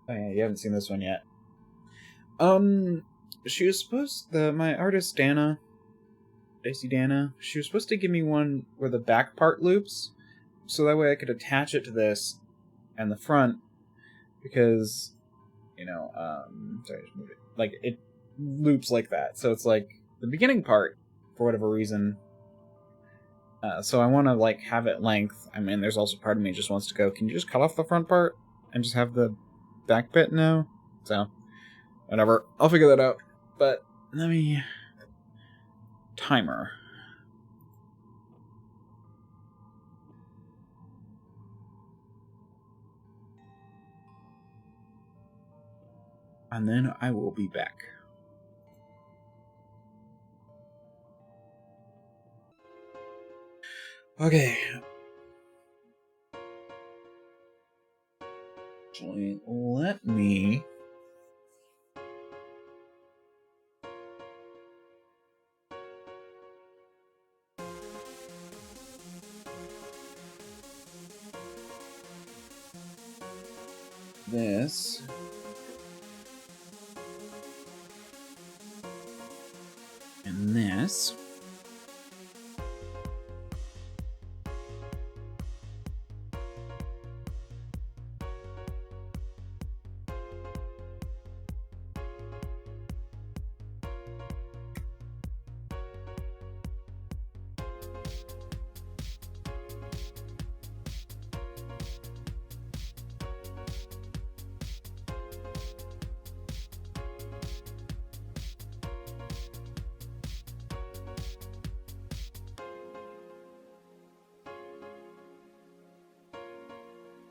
Oh yeah, you haven't seen this one yet. She was supposed my artist Dana, Dicey Dana, she was supposed to give me one where the back part loops, so that way I could attach it to this and the front, because sorry, just move it. Like it loops like that, so it's like the beginning part for whatever reason. So I want to like have it length. I mean, there's also part of me just wants to go, can you just cut off the front part and just have the back bit now? So whatever, I'll figure that out. But let me... Timer. and then I will be back. Okay. Actually, let me... this... and this...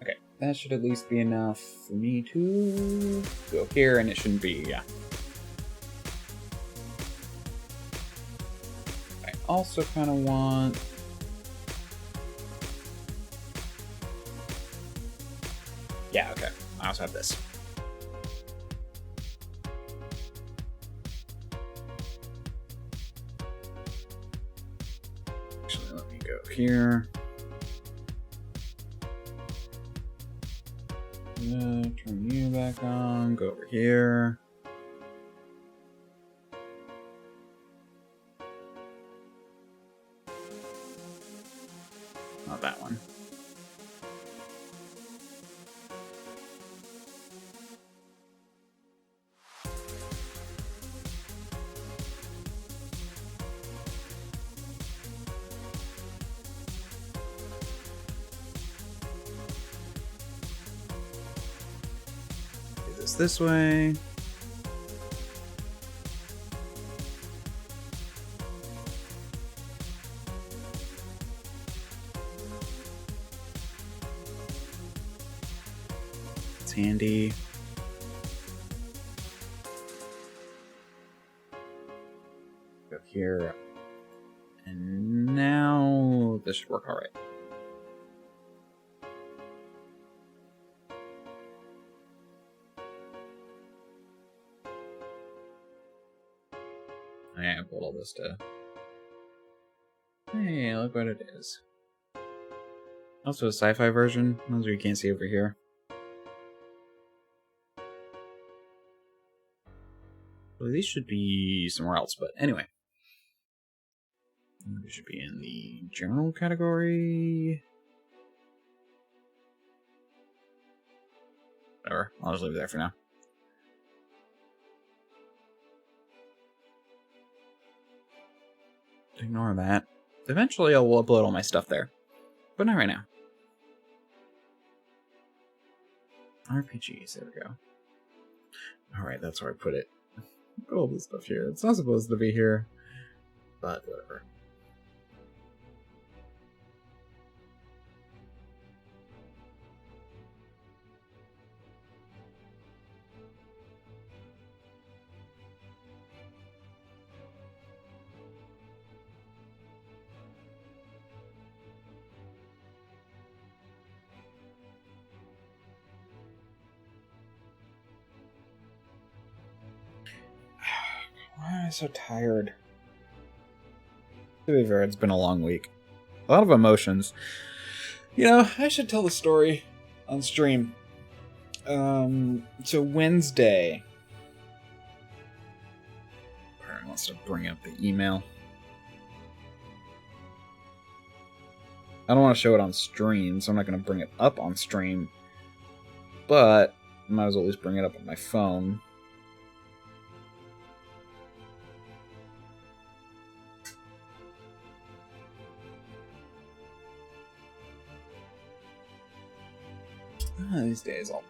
Okay, that should at least be enough for me to go here, and it shouldn't be, yeah. I also kind of want... yeah, okay. I also have this. Actually, let me go here. Turn you back on, go over here. Not that one. Do this way. It's handy. Go here. And now this should work all right. I pulled all this to... hey, look what it is. Also a sci-fi version. Those you can't see over here. Well, these should be somewhere else, but anyway. They should be in the general category. Whatever. I'll just leave it there for now. Ignore that. Eventually I'll upload all my stuff there. But not right now. RPGs, there we go. Alright, that's where I put it. Put all this stuff here. It's not supposed to be here. But whatever. Why am I so tired? To be fair, it's been a long week. A lot of emotions. You know, I should tell the story on stream. So Wednesday. Parent wants to bring up the email. I don't want to show it on stream, so I'm not going to bring it up on stream. But I might as well at least bring it up on my phone. These days I'll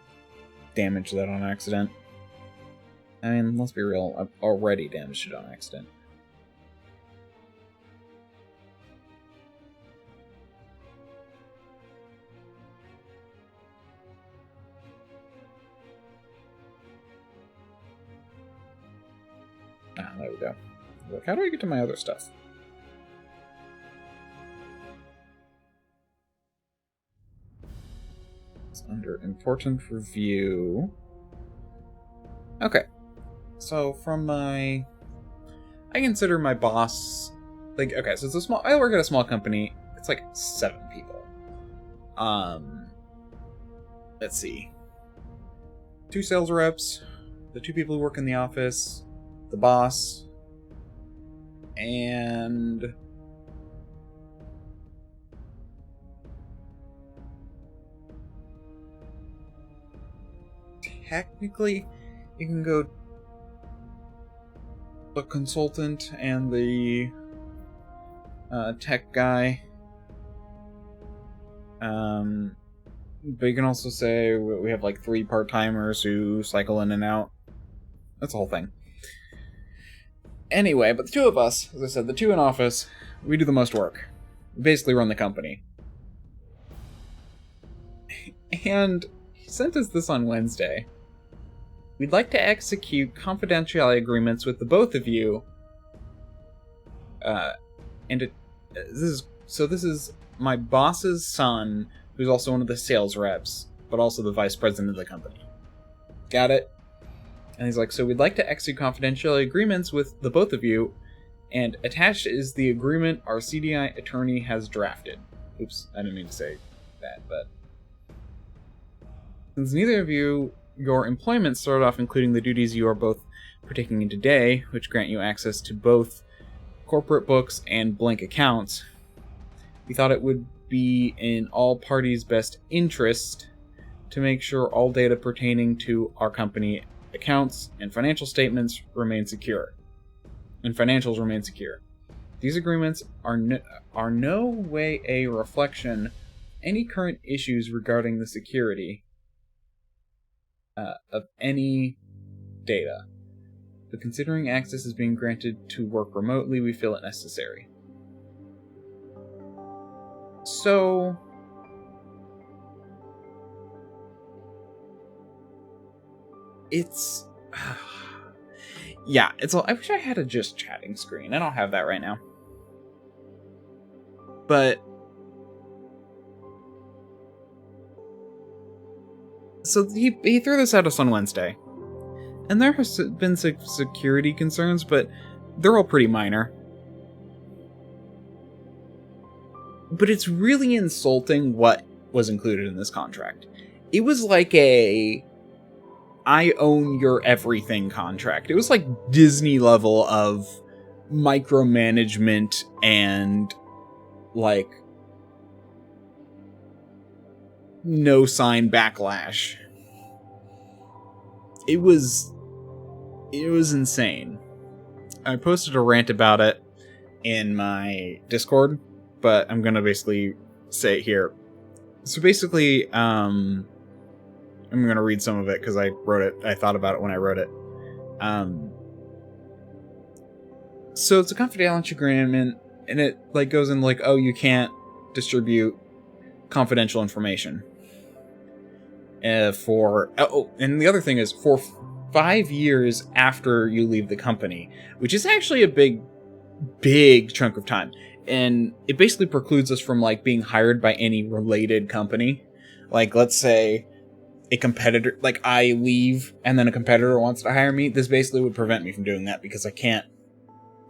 damage that on accident. I mean, let's be real, I've already damaged it on accident. Ah, there we go. Like, how do I get to my other stuff? It's under important review. Okay. So from I consider my boss, like, okay, so it's a small, I work at a small company. It's like 7 people. Let's see. 2 sales reps, the 2 people who work in the office, the boss, and technically you can go the consultant and the tech guy. But you can also say we have like 3 part-timers who cycle in and out. That's the whole thing. Anyway, but the 2 of us, as I said, the 2 in office, we do the most work. We basically run the company. And he sent us this on Wednesday. We'd like to execute confidentiality agreements with the both of you. This is my boss's son, who's also one of the sales reps, but also the vice president of the company. Got it? And he's like, so we'd like to execute confidentiality agreements with the both of you, and attached is the agreement our CDI attorney has drafted. Oops, I didn't mean to say that, but... Since neither of you, your employment started off including the duties you are both partaking in today, which grant you access to both corporate books and blank accounts, we thought it would be in all parties' best interest to make sure all data pertaining to our company accounts and financial statements remain secure. And financials remain secure. These agreements are no way a reflection of any current issues regarding the security of any data. But considering access is being granted to work remotely, we feel it necessary. So... it's... yeah, I wish I had a just chatting screen. I don't have that right now. But... so he threw this at us on Wednesday. And there has been security concerns, but they're all pretty minor. But it's really insulting what was included in this contract. It was like a I own your everything contract. It was like Disney level of micromanagement and like no sign backlash. It was insane. I posted a rant about it in my Discord, but I'm gonna basically say it here. So basically, I'm gonna read some of it because I wrote it. I thought about it when I wrote it. So it's a confidentiality agreement, and it like goes in like, oh, you can't distribute confidential information. And the other thing is for 5 years after you leave the company, which is actually a big chunk of time. And it basically precludes us from like being hired by any related company. Like, let's say a competitor, like I leave and then a competitor wants to hire me. This basically would prevent me from doing that because I can't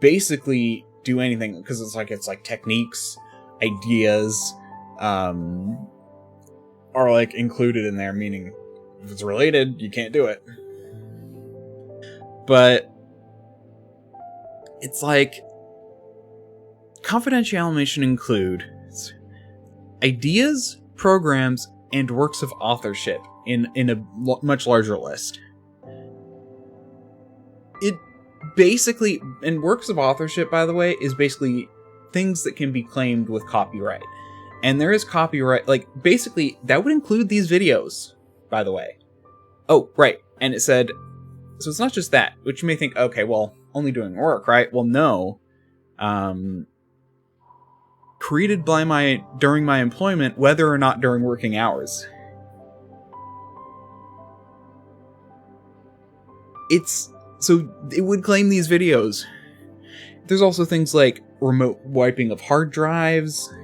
basically do anything because it's like techniques, ideas, are like included in there, meaning if it's related, you can't do it. But it's like confidential information includes ideas, programs, and works of authorship in a much larger list. It basically, and works of authorship, by the way, is basically things that can be claimed with copyright. And there is copyright, like, basically, that would include these videos, by the way. Oh, right, and it said, so it's not just that, which you may think, okay, well, only doing work, right? Well, no. Created during my employment, whether or not during working hours. So it would claim these videos. There's also things like remote wiping of hard drives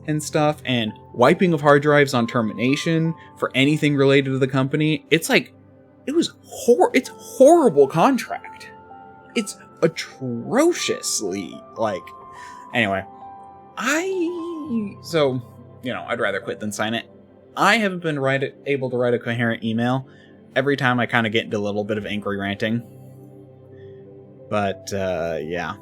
and stuff, and wiping of hard drives on termination for anything related to the company. It's like, it's horrible contract. It's atrociously, like, anyway. So, you know, I'd rather quit than sign it. I haven't been able to write a coherent email. Every time I kind of get into a little bit of angry ranting. But, yeah.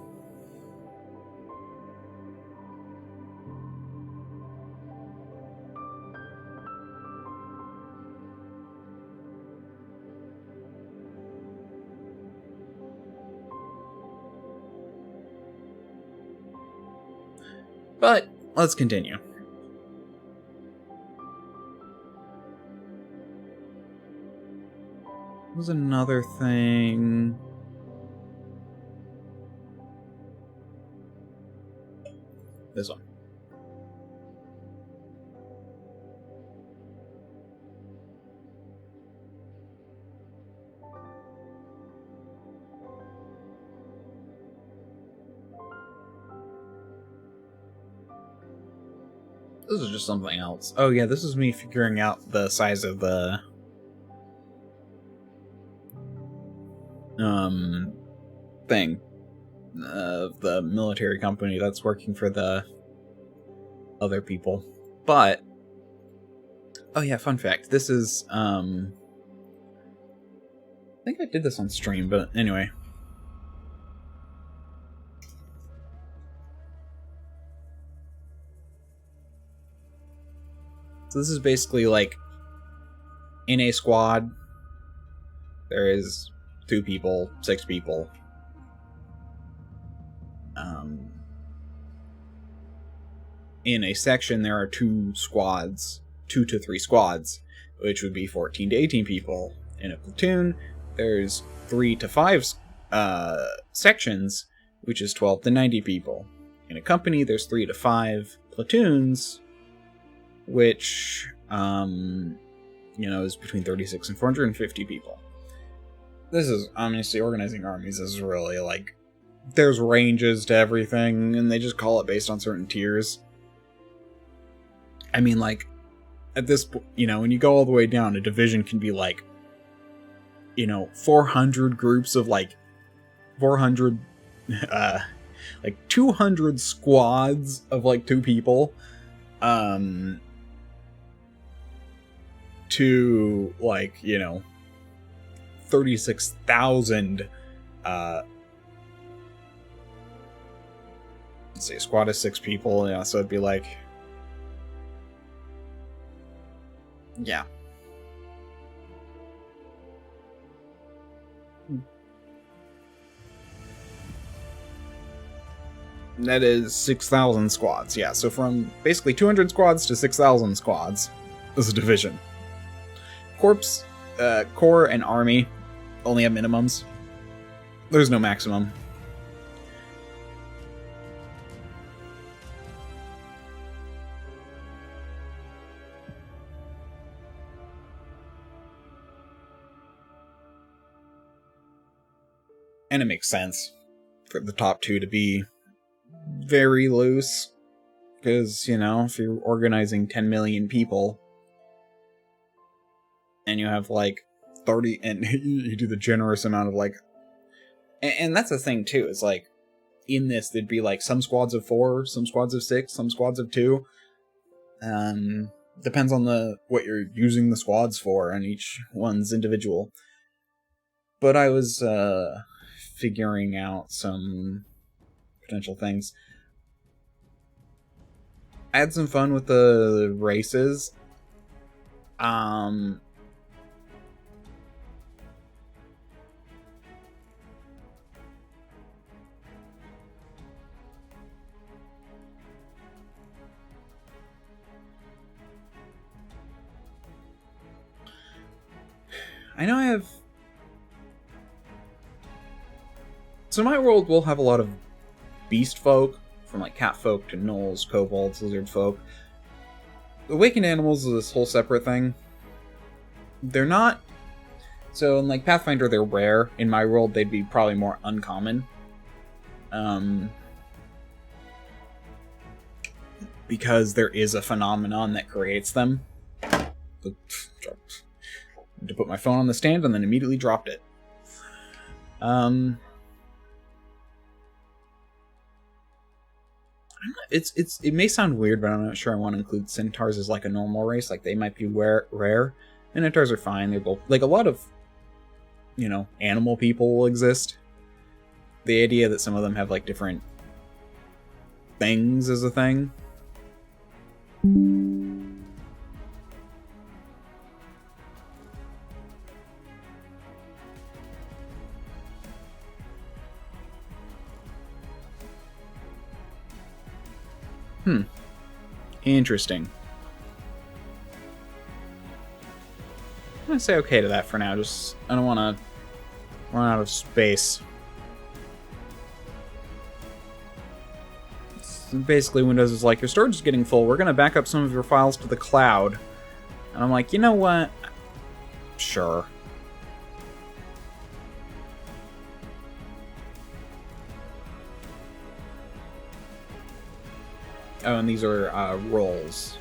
But, let's continue. What was another thing? This one. This is just something else. Oh yeah, this is me figuring out the size of the thing of the military company that's working for the other people. But oh yeah, fun fact. This is I think I did this on stream, but anyway. So this is basically like, in a squad, there is 2 people, 6 people. In a section, there are 2 squads, 2 to 3 squads, which would be 14 to 18 people. In a platoon, there's 3 to 5 sections, which is 12 to 90 people. In a company, there's 3 to 5 platoons, which, you know, is between 36 and 450 people. This is, honestly, organizing armies is really, like, there's ranges to everything, and they just call it based on certain tiers. I mean, like, at this point, you know, when you go all the way down, a division can be, like, you know, 400 groups of, like, 400, like, 200 squads of, like, 2 people, to, like, you know, 36,000, let's see, a squad of 6 people, yeah, so it'd be like, yeah. That is 6,000 squads, yeah, so from basically 200 squads to 6,000 squads is a division. Corps and Army only have minimums. There's no maximum. And it makes sense for the top 2 to be very loose. Because, you know, if you're organizing 10 million people, and you have, like, 30, and you do the generous amount of, like... And that's the thing, too, is, like, in this, there'd be, like, some squads of 4, some squads of 6, some squads of 2. Depends on what you're using the squads for, and each one's individual. But I was, figuring out some potential things. I had some fun with the races. I know I have... So my world will have a lot of beast folk, from like cat folk to gnolls, kobolds, lizard folk. Awakened animals is this whole separate thing. They're not... So in like Pathfinder, they're rare. In my world, they'd be probably more uncommon. Because there is a phenomenon that creates them. To put my phone on the stand and then immediately dropped it. It may sound weird, but I'm not sure I want to include centaurs as like a normal race. Like they might be rare. Minotaurs are fine. They're both like a lot of, you know, animal people will exist. The idea that some of them have like different things is a thing. Interesting. I'm gonna say okay to that for now. Just I don't want to run out of space. So basically, Windows is like, your storage is getting full. We're gonna back up some of your files to the cloud. And I'm like, you know what? Sure. Oh, and these are rolls.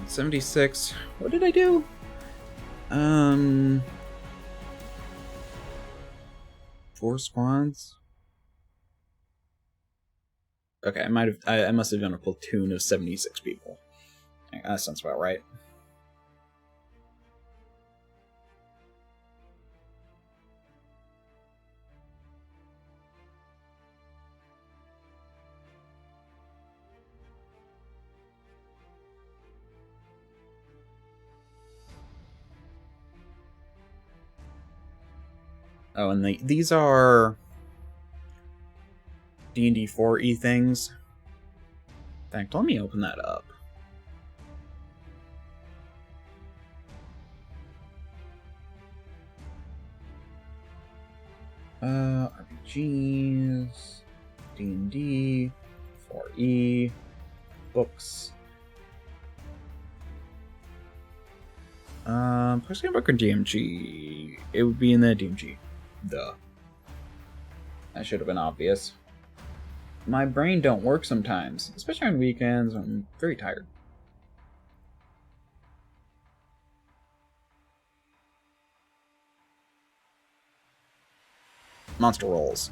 $76. What did I do? 4 squads. Okay, I must have done a platoon of 76 people. That sounds about right. Oh, and these are D&D 4E things. In fact, let me open that up. RPGs, D&D, 4E, books. Personal book or DMG? It would be in the DMG. Duh. That should have been obvious. My brain don't work sometimes, especially on weekends. I'm very tired. Monster rolls.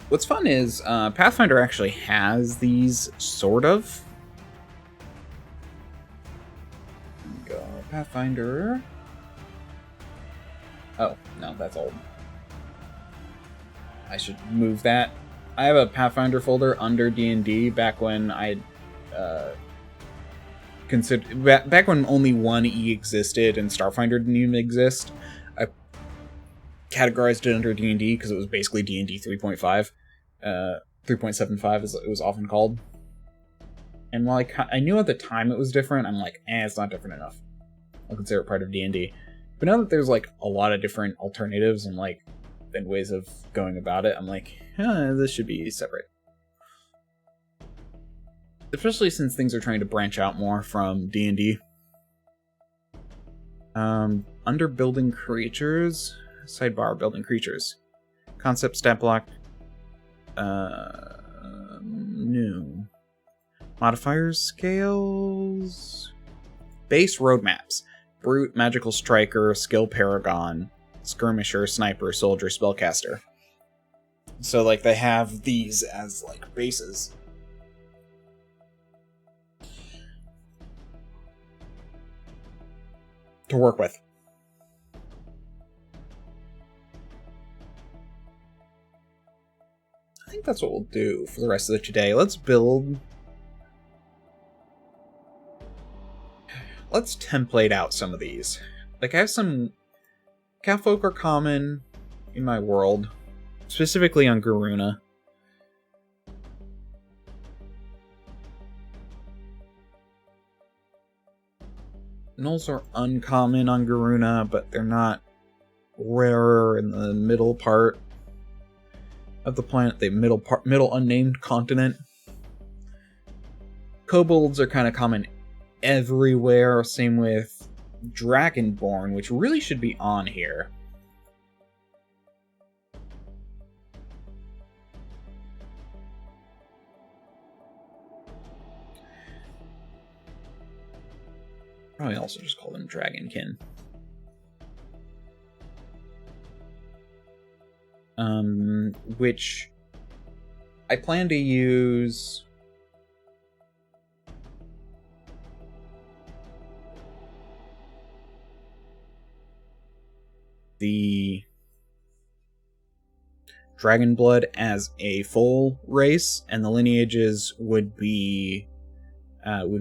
What's fun is Pathfinder actually has these, sort of. Go Pathfinder. Oh, no, that's old. I should move that. I have a Pathfinder folder under D&D back when I considered back when only 1E existed and Starfinder didn't even exist. I categorized it under D&D because it was basically D&D 3.5, 3.75 as it was often called. And while I knew at the time it was different, I'm like, it's not different enough. I'll consider it part of D&D. But now that there's like a lot of different alternatives and like ways of going about it, I'm like, this should be separate. Especially since things are trying to branch out more from D&D. Under building creatures, sidebar building creatures, concept stat block, new modifiers, scales, base roadmaps. Brute, Magical Striker, Skill Paragon, Skirmisher, Sniper, Soldier, Spellcaster. So, like, they have these as, like, bases. To work with. I think that's what we'll do for the rest of the today. Let's build... Let's template out some of these. Like, I have some... Catfolk are common in my world. Specifically on Garuna. Gnolls are uncommon on Garuna, but they're not rarer in the middle part of the planet. The middle unnamed continent. Kobolds are kind of common everywhere. Same with Dragonborn, which really should be on here. Probably also just call them Dragonkin. Which I plan to use the Dragon Blood as a full race, and the lineages would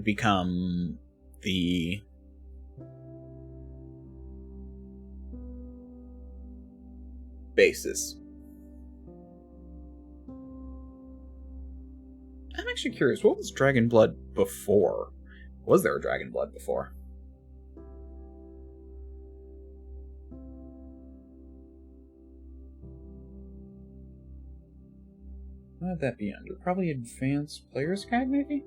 become the basis. I'm actually curious, what was Dragon Blood before? Was there a Dragon Blood before? What would that be under? Probably Advanced Player's Guide, maybe?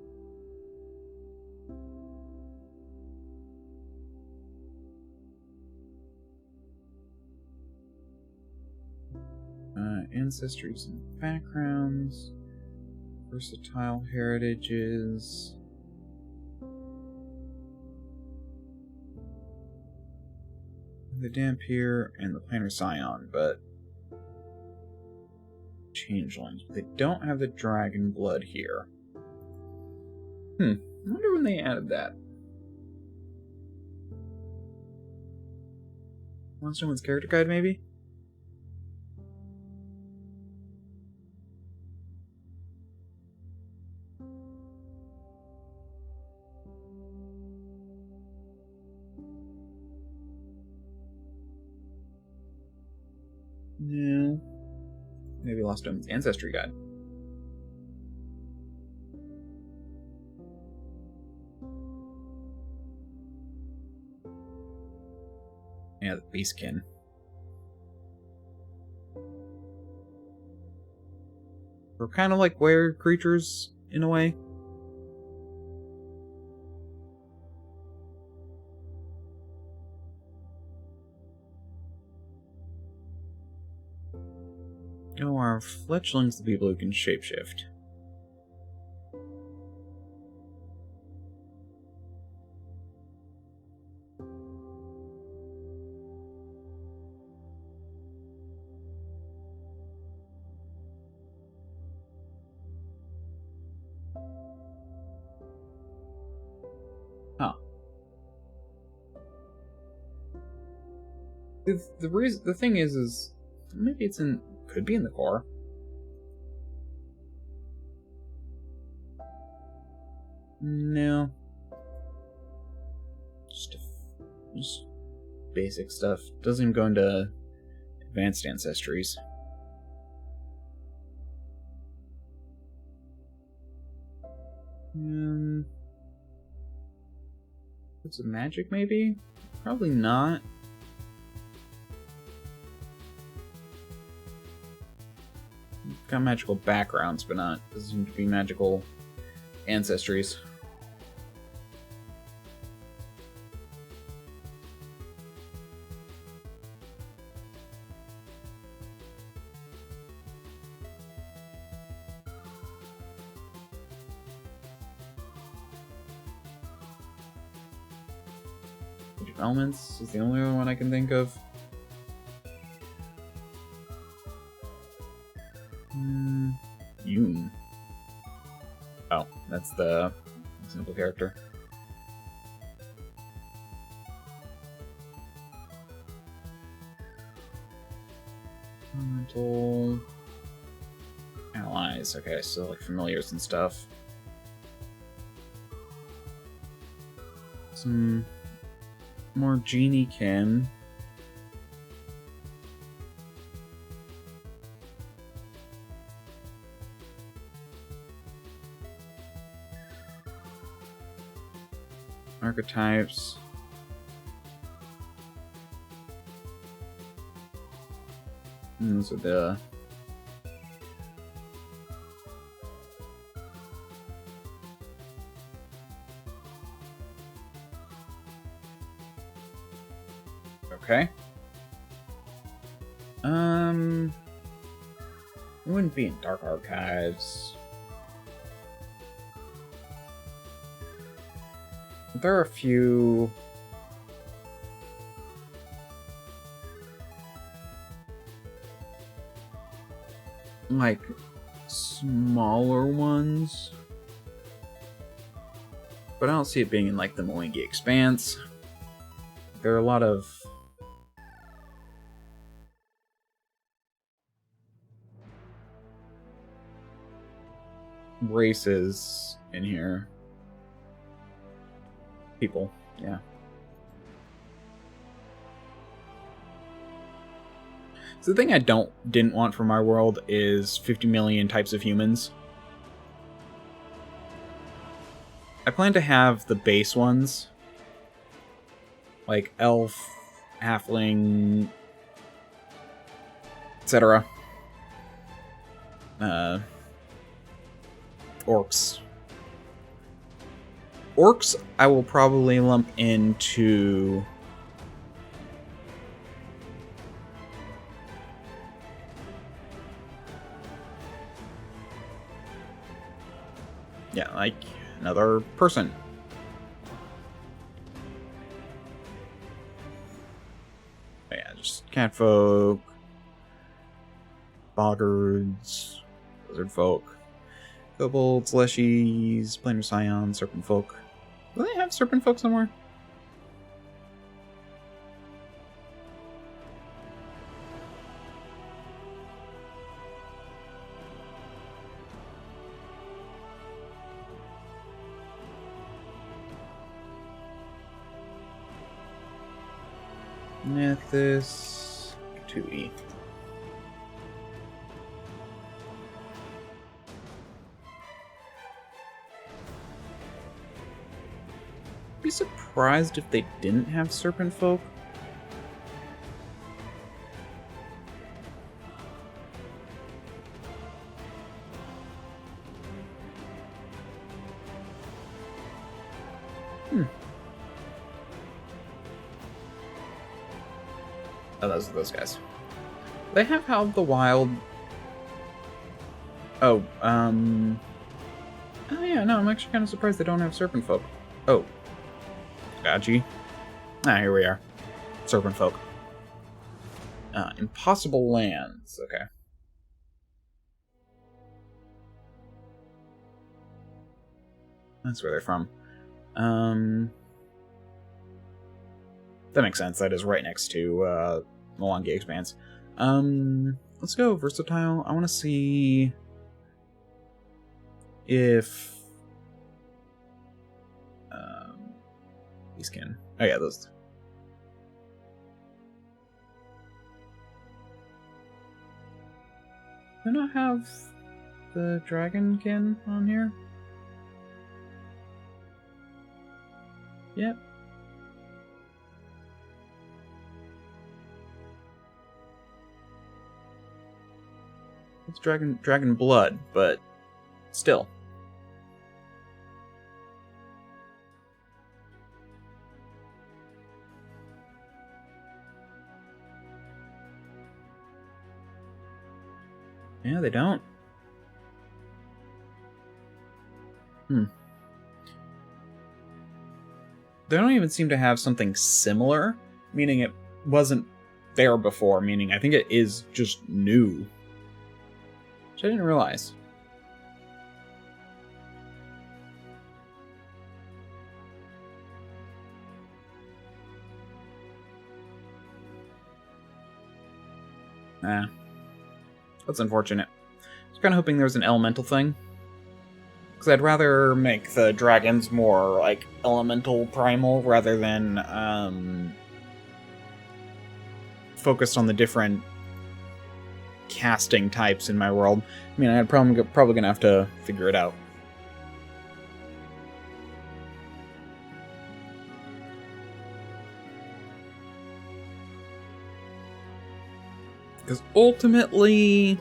Ancestries and backgrounds. Versatile heritages. The Dampier and the Planner Scion, but changelings. They don't have the Dragon Blood here. I wonder when they added that. Monster One's character guide, maybe? No. Maybe Lost Omen's Ancestry Guide. Yeah, the Beastkin. We're kind of like were creatures, in a way. Oh, our fletchlings, the people who can shapeshift. Huh. The thing is maybe it's in, could be in the core. No. Just basic stuff. Doesn't even go into advanced ancestries. What's a magic, maybe? Probably not. Got magical backgrounds, but doesn't seem to be magical ancestries. Elements is the only other one I can think of. Yoon. Oh, that's the simple character. Elemental allies. Okay, so like familiars and stuff. Some more genie kin. Archetypes. And those are the Okay. It wouldn't be in Dark Archives. There are a few... like, smaller ones. But I don't see it being in, like, the Moingi Expanse. There are a lot of... races in here. People, yeah. So the thing I didn't want for my world is 50 million types of humans. I plan to have the base ones, like elf, halfling, etc. Orcs. Orcs I will probably lump into... yeah, like another person. Oh, yeah, just catfolk, boggards, lizard folk, kobolds, leshies, planar scions, serpent folk. Do they have serpent folk somewhere? Nethys 2E. Be surprised if they didn't have serpent folk. Oh, those are those guys. They have Howl of the Wild. Oh, oh yeah, no, I'm actually kind of surprised they don't have serpent folk. Oh. Gaji. Ah, here we are. Serpent folk. Impossible Lands. Okay. That's where they're from. That makes sense. That is right next to Moangi Expanse. Let's go versatile. I want to see if these can. Oh yeah, those. Do I not have the dragonkin on here? Yep. It's dragon blood, but still. Yeah, they don't. They don't even seem to have something similar, meaning it wasn't there before, meaning I think it is just new. Which I didn't realize. Nah. That's unfortunate. I was kind of hoping there was an elemental thing. Because I'd rather make the dragons more, like, elemental primal rather than, focused on the different casting types in my world. I mean, I'm probably gonna have to figure it out. Because ultimately...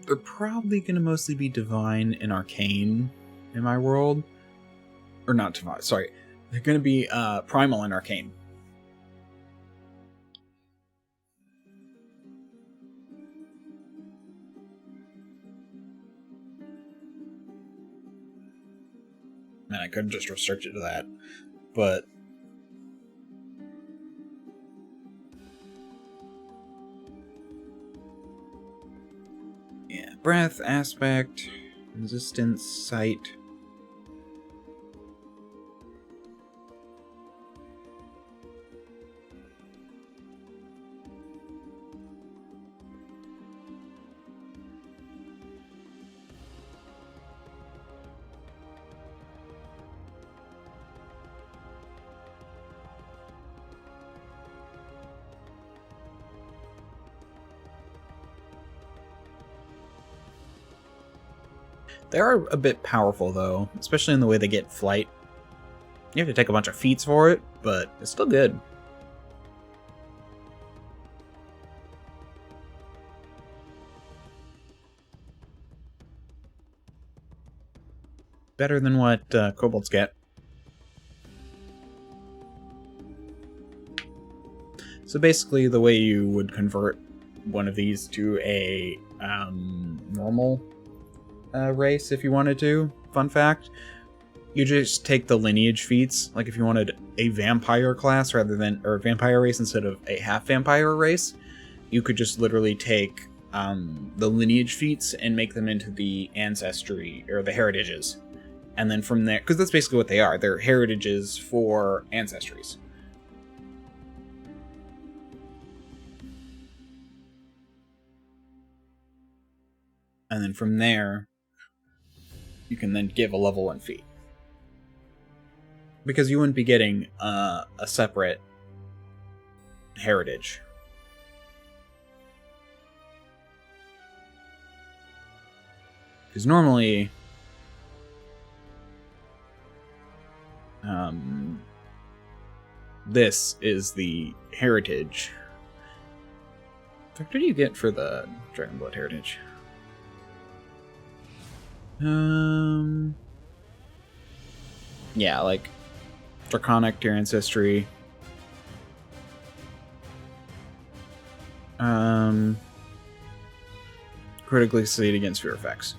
they're probably going to mostly be divine and arcane in my world. Or not divine, sorry. They're going to be primal and arcane. Man, I could just restrict it to that. But yeah, breath, aspect, resistance, sight. They are a bit powerful, though, especially in the way they get flight. You have to take a bunch of feats for it, but it's still good. Better than what kobolds get. So basically, the way you would convert one of these to a normal race, if you wanted to, fun fact, you just take the lineage feats. Like if you wanted a vampire class rather than, or a vampire race instead of a half vampire race, you could just literally take the lineage feats and make them into the ancestry or the heritages. And then from there, because that's basically what they are, they're heritages for ancestries. And then from there, you can then give a level 1 feat. Because you wouldn't be getting a separate heritage. Because normally, this is the heritage. What do you get for the Dragonblood heritage? Yeah, like Draconic to your ancestry. Critically succeed against fear effects.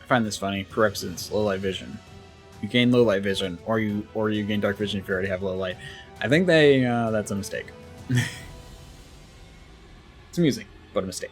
I find this funny. Prerequisites, low light vision. You gain low light vision, or you gain dark vision if you already have low light. I think that's a mistake. It's amusing, but a mistake.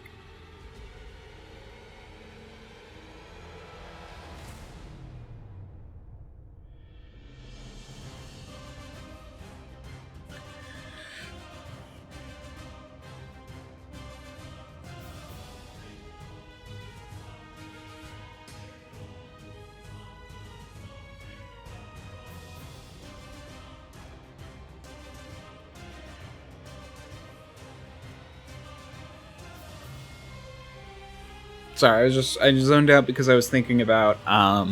Sorry, I just zoned out because I was thinking about I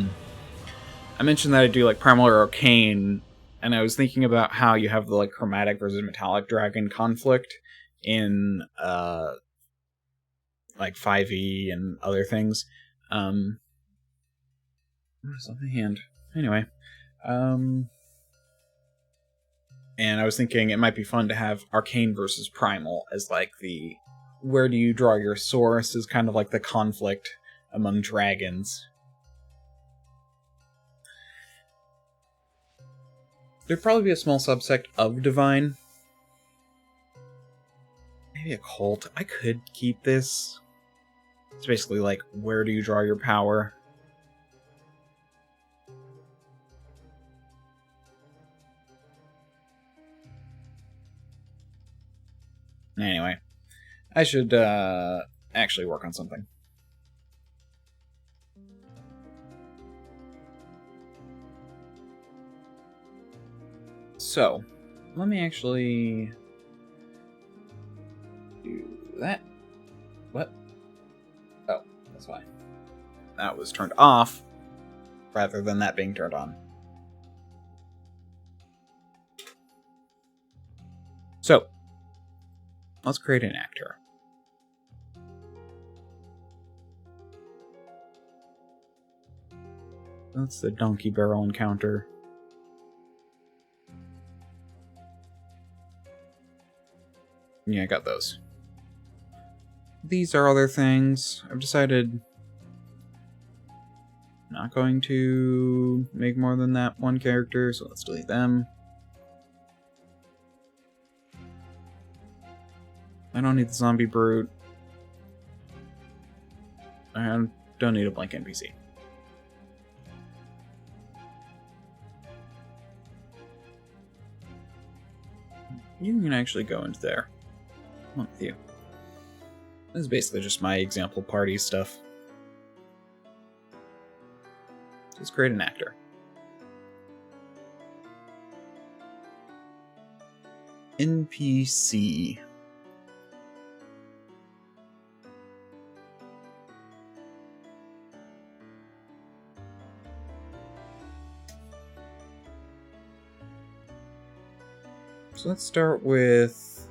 mentioned that I do like primal or arcane, and I was thinking about how you have the like chromatic versus metallic dragon conflict in like 5e and other things. What's on my hand? Anyway, and I was thinking it might be fun to have arcane versus primal as like the where do you draw your source is kind of like the conflict among dragons. There'd probably be a small subsect of divine. Maybe a cult. I could keep this. It's basically like, where do you draw your power? Anyway, I should actually work on something. So, let me actually do that. What? Oh, that's why. That was turned off rather than that being turned on. So, let's create an actor. That's the donkey barrel encounter. Yeah, I got those. These are other things. I've decided not going to make more than that one character, so let's delete them. I don't need the zombie brute. I don't need a blank NPC. You can actually go into there. I'm with you. This is basically just my example party stuff. Let's create an actor. NPC. So let's start with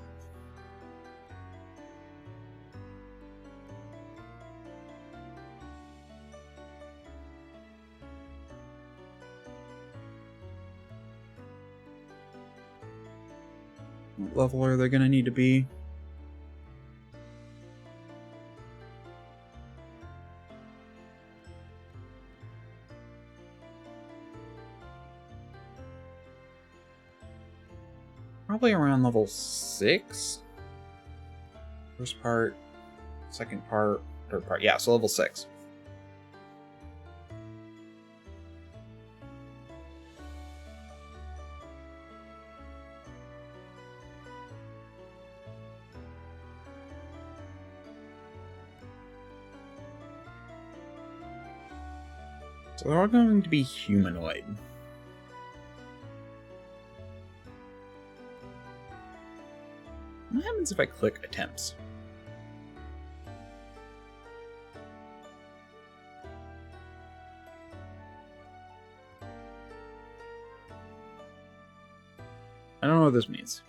what level are they gonna need to be? Probably around level 6. First part, second part, third part. Yeah, so level 6. So they're all going to be humanoid. What happens if I click attempts? I don't know what this means.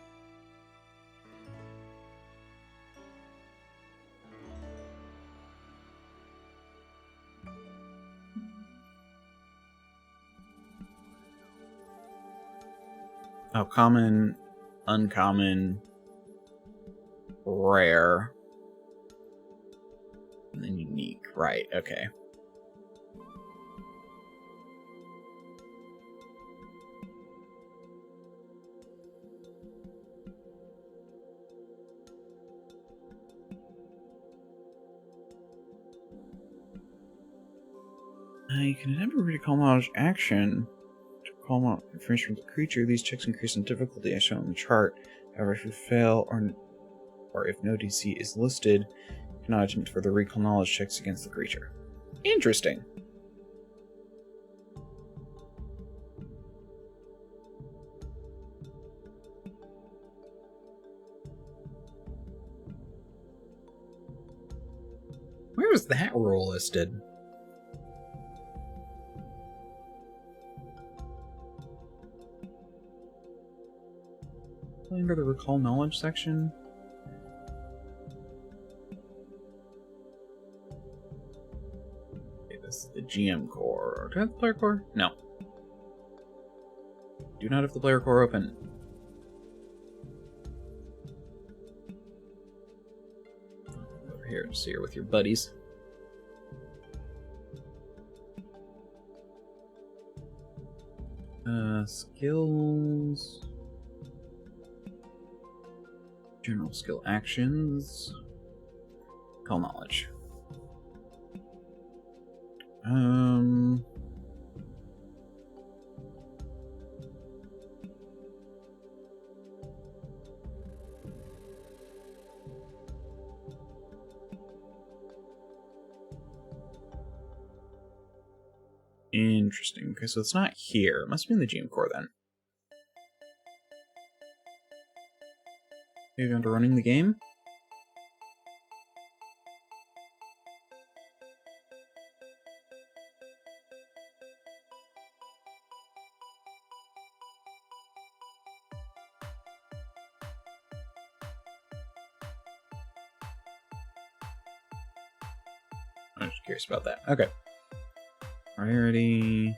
Oh, common, uncommon, rare, and then unique. Right, okay. You can attempt to recall knowledge action to call out information from the creature. These checks increase in difficulty as shown on the chart. However, if you fail or if no DC is listed, you cannot attempt further recall knowledge checks against the creature. Interesting. Where is that rule listed? Under the recall knowledge section? Okay, this is the GM core. Do I have the player core? No. Do not have the player core open. Over here, just so you're with your buddies. Skills. General skill actions. Call knowledge. Interesting. Okay, so it's not here. It must be in the GM core then. Maybe under running the game? I'm just curious about that. Okay. Priority.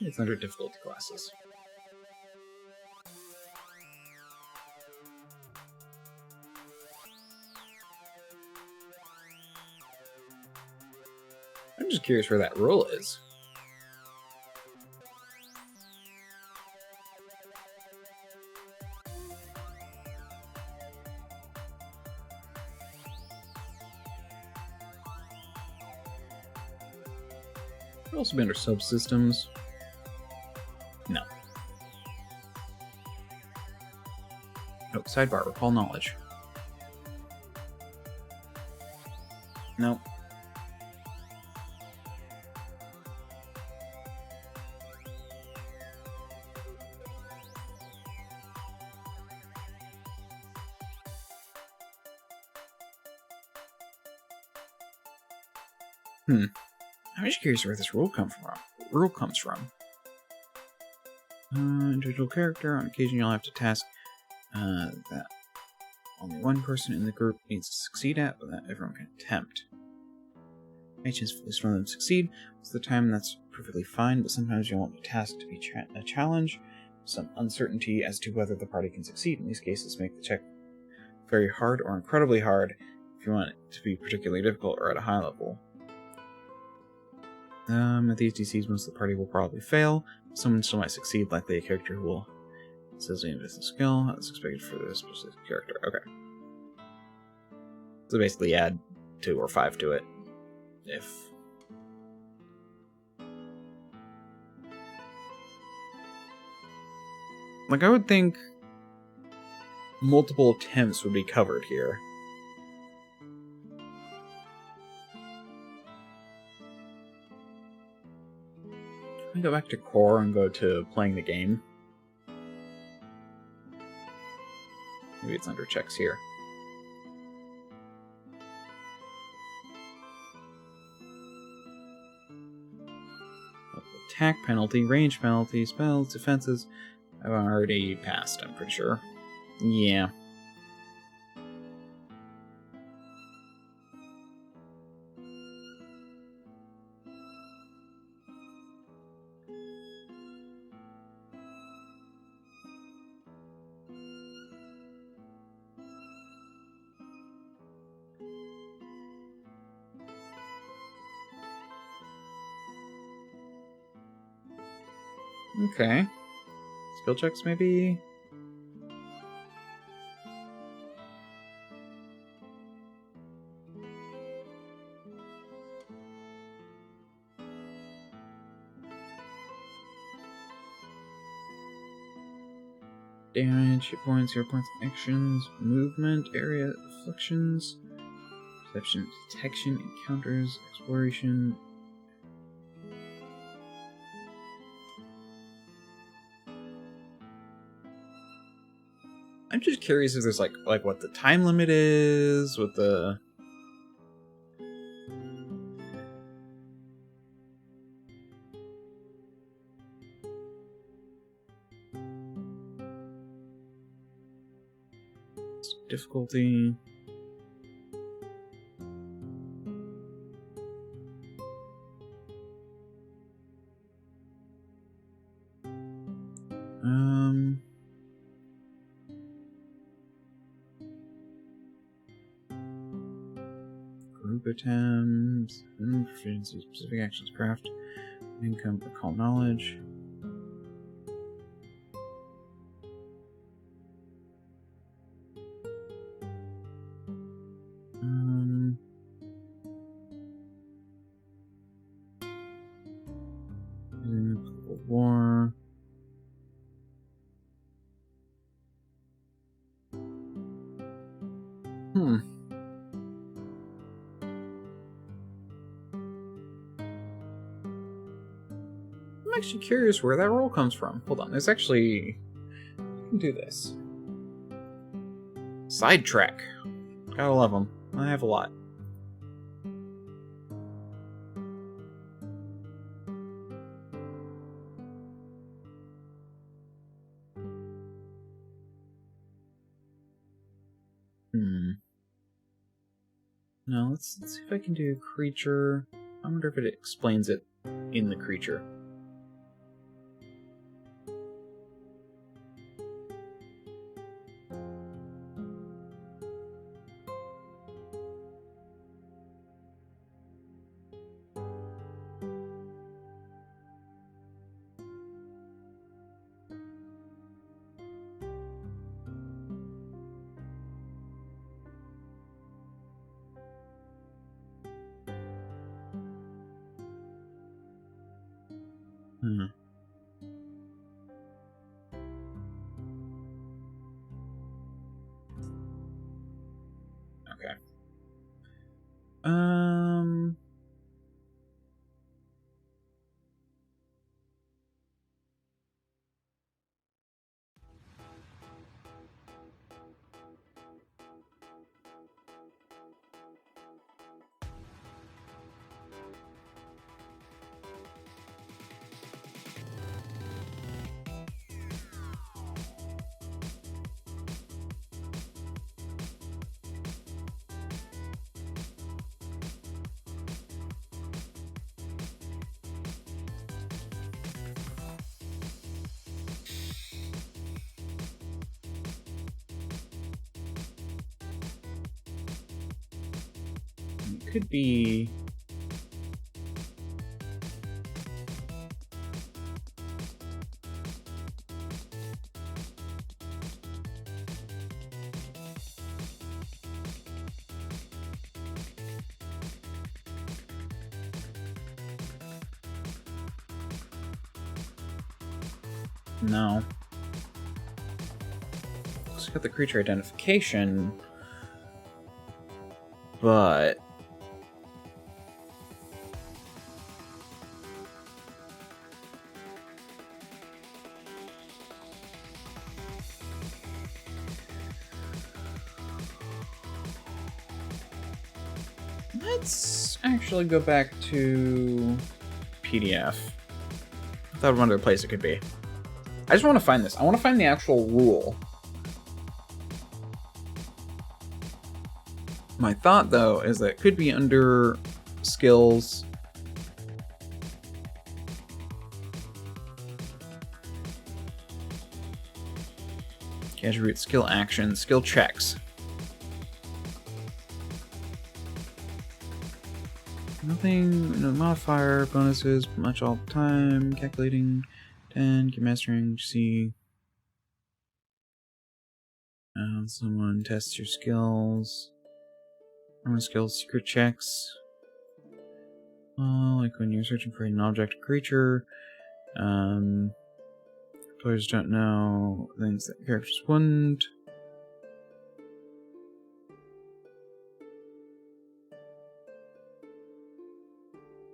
It's under difficulty classes. I'm just curious where that rule is. It'll also be under subsystems. No. Oh, sidebar, recall knowledge. Nope. I'm just curious where this rule comes from. Individual character. On occasion, you'll have to task that only one person in the group needs to succeed at, but that everyone can attempt. Any chance at least one of them succeed? Most of the time, that's perfectly fine, but sometimes you want the task to be a challenge, some uncertainty as to whether the party can succeed. In these cases, make the check very hard or incredibly hard if you want it to be particularly difficult or at a high level. At these DCs, most of the party will probably fail. Someone still might succeed, likely a character who will says we invest in skill. That's expected for this specific character. Okay. So basically add 2 or 5 to it. If... Like, I would think multiple attempts would be covered here. Let me go back to core and go to playing the game. Maybe it's under checks here. Attack penalty, range penalty, spells, defenses. I've already passed, I'm pretty sure. Yeah. Okay. Skill checks, maybe? Damage, hit points, hero points, actions, movement, area, afflictions, perception, detection, encounters, exploration. I'm just curious if there's like what the time limit is with the... difficulty. Group items, proficiency, specific actions, craft, income, recall knowledge. War. I'm actually curious where that roll comes from. Hold on, there's actually... I can do this. Sidetrack. Gotta love them. I have a lot. No, let's see if I can do creature. I wonder if it explains it in the creature. Okay. It could be... No. Let's get the creature identification, but... Let's actually go back to PDF. I thought of one other place it could be. I just want to find this. I want to find the actual rule. My thought, though, is that it could be under skills. Attribute, skill action, skill checks. Nothing, no modifier, bonuses, much all the time, calculating, 10, keep mastering, see. Someone tests your skills. Armor skills, secret checks. Like when you're searching for an object or creature. Players don't know things that characters wouldn't.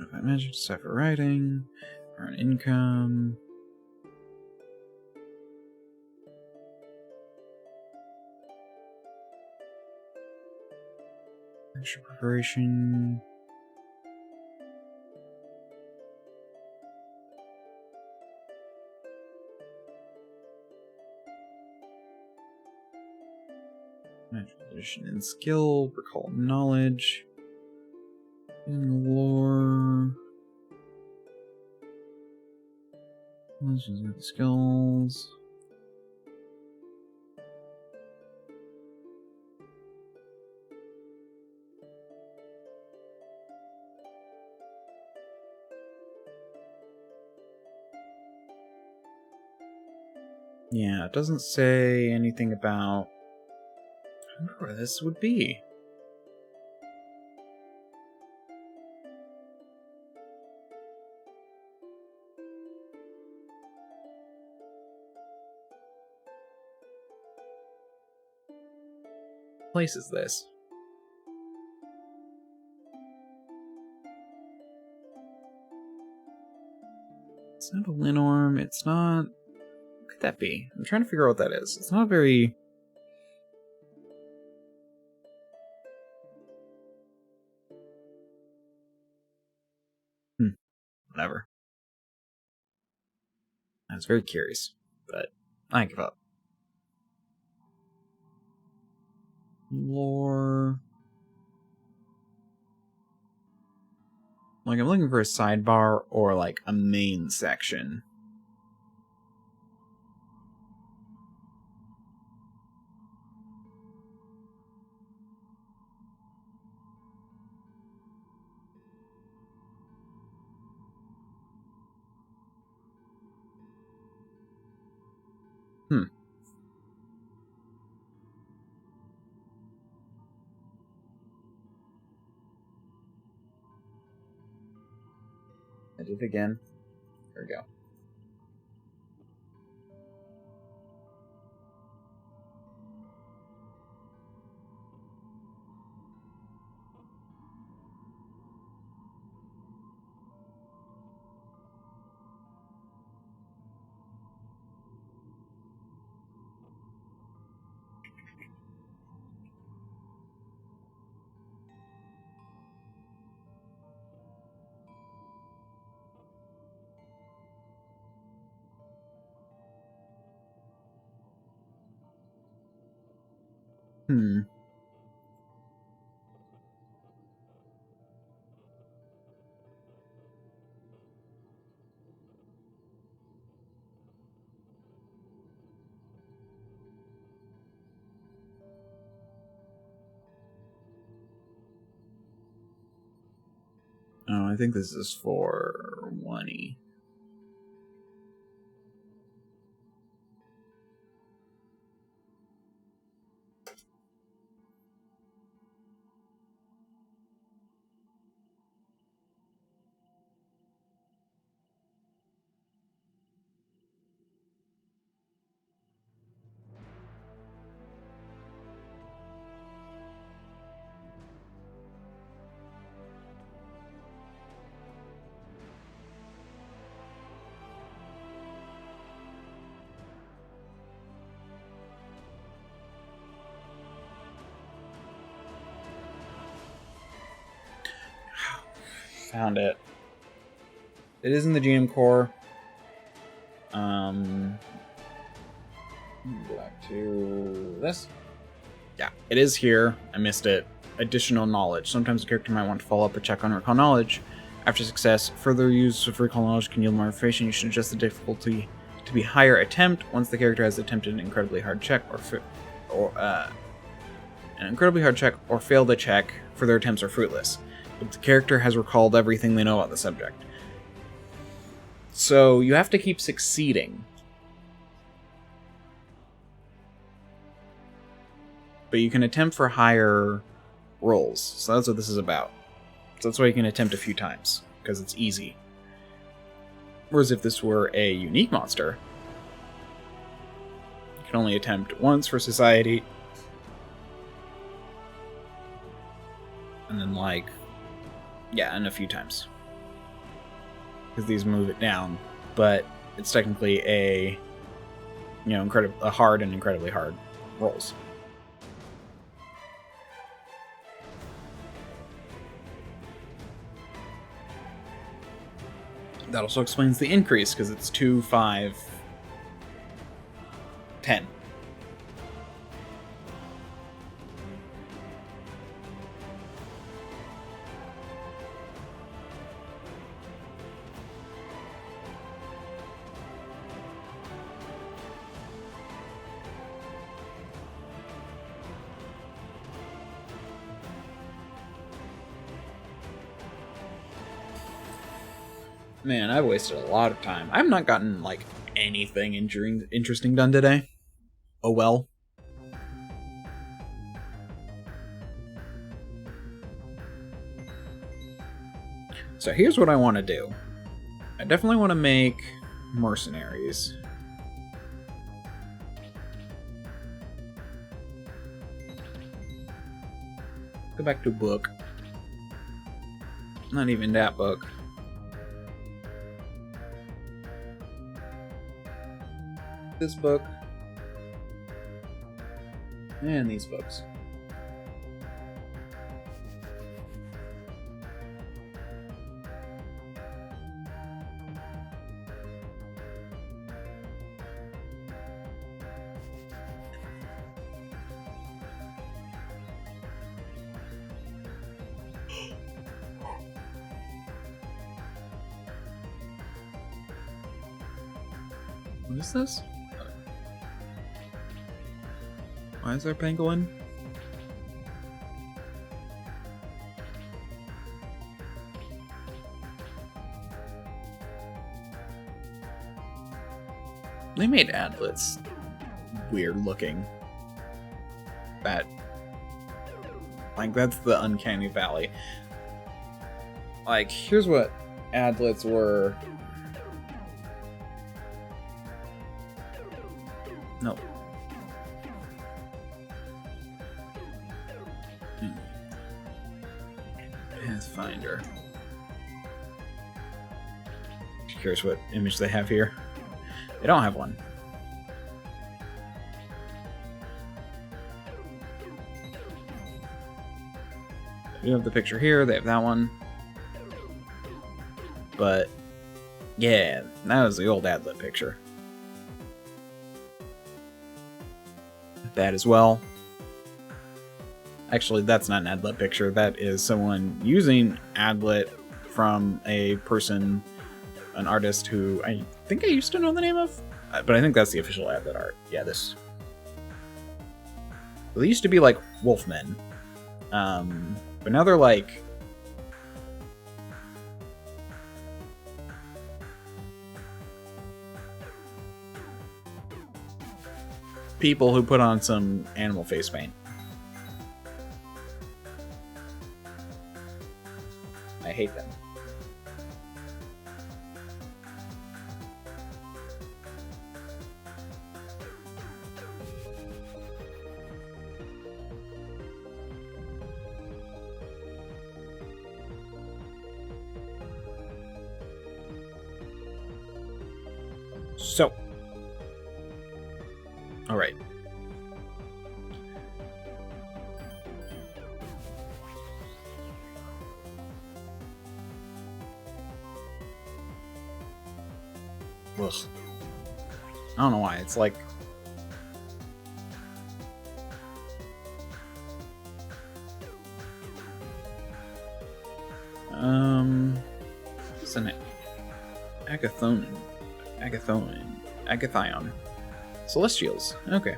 If I magic, decipher writing, earn income. Extra preparation. Magic position and skill, recall knowledge. In lore. Let's just get the skills. Yeah, it doesn't say anything about... I wonder where this would be. What place is this? It's not a Linorm, it's not... What could that be? I'm trying to figure out what that is. It's not very... Whatever. I was very curious, but I give up. Lore... Like, I'm looking for a sidebar or, like, a main section. I did it again. There we go. Oh, I think this is for 1E. Found it. It is in the GM core. Go back to this. Yeah, it is here. I missed it. Additional knowledge. Sometimes a character might want to follow up a check on recall knowledge. After success, further use of recall knowledge can yield more information. You should adjust the difficulty to be higher attempt once the character has attempted an incredibly hard check an incredibly hard check or failed a check. Further attempts are fruitless. But the character has recalled everything they know about the subject. So you have to keep succeeding. But you can attempt for higher rolls. So that's what this is about. So that's why you can attempt a few times, because it's easy. Whereas if this were a unique monster, you can only attempt once for society. And then and a few times. Because these move it down. But it's technically a hard and incredibly hard rolls. That also explains the increase, because it's 2, 5, 10. Man, I've wasted a lot of time. I've not gotten, anything interesting done today. Oh well. So here's what I want to do. I definitely want to make mercenaries. Go back to book. Not even that book. This book. And these books. What is this? Why is there a pangolin? They made adlets weird looking. That's the uncanny valley. Like, here's what adlets were. No. Pathfinder. Curious what image they have here. They don't have one. You have the picture here, they have that one. But, yeah, that was the old adlet picture. That as well. Actually, that's not an adlet picture. That is someone using adlet from a person, an artist who I think I used to know the name of. But I think that's the official adlet art. Yeah, this. Well, they used to be like wolfmen. But now they're like... people who put on some animal face paint. I hate them. So, all right. Ugh. I don't know why. It's like... What's an Agathion. Celestials. Okay.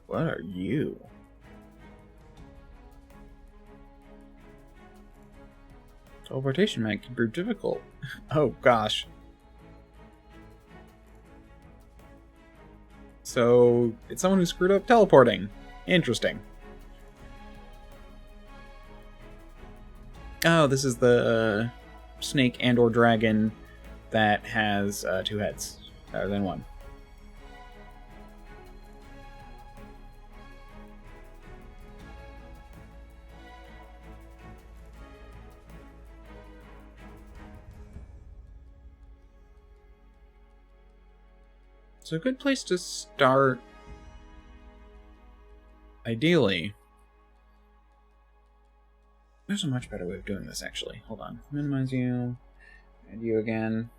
What are you? Teleportation mag can prove difficult. Oh gosh. So it's someone who screwed up teleporting. Interesting. Oh, this is the snake and or dragon that has 2 heads rather than 1. So a good place to start, ideally. There's a much better way of doing this, actually. Hold on. Minimize you. Add you again.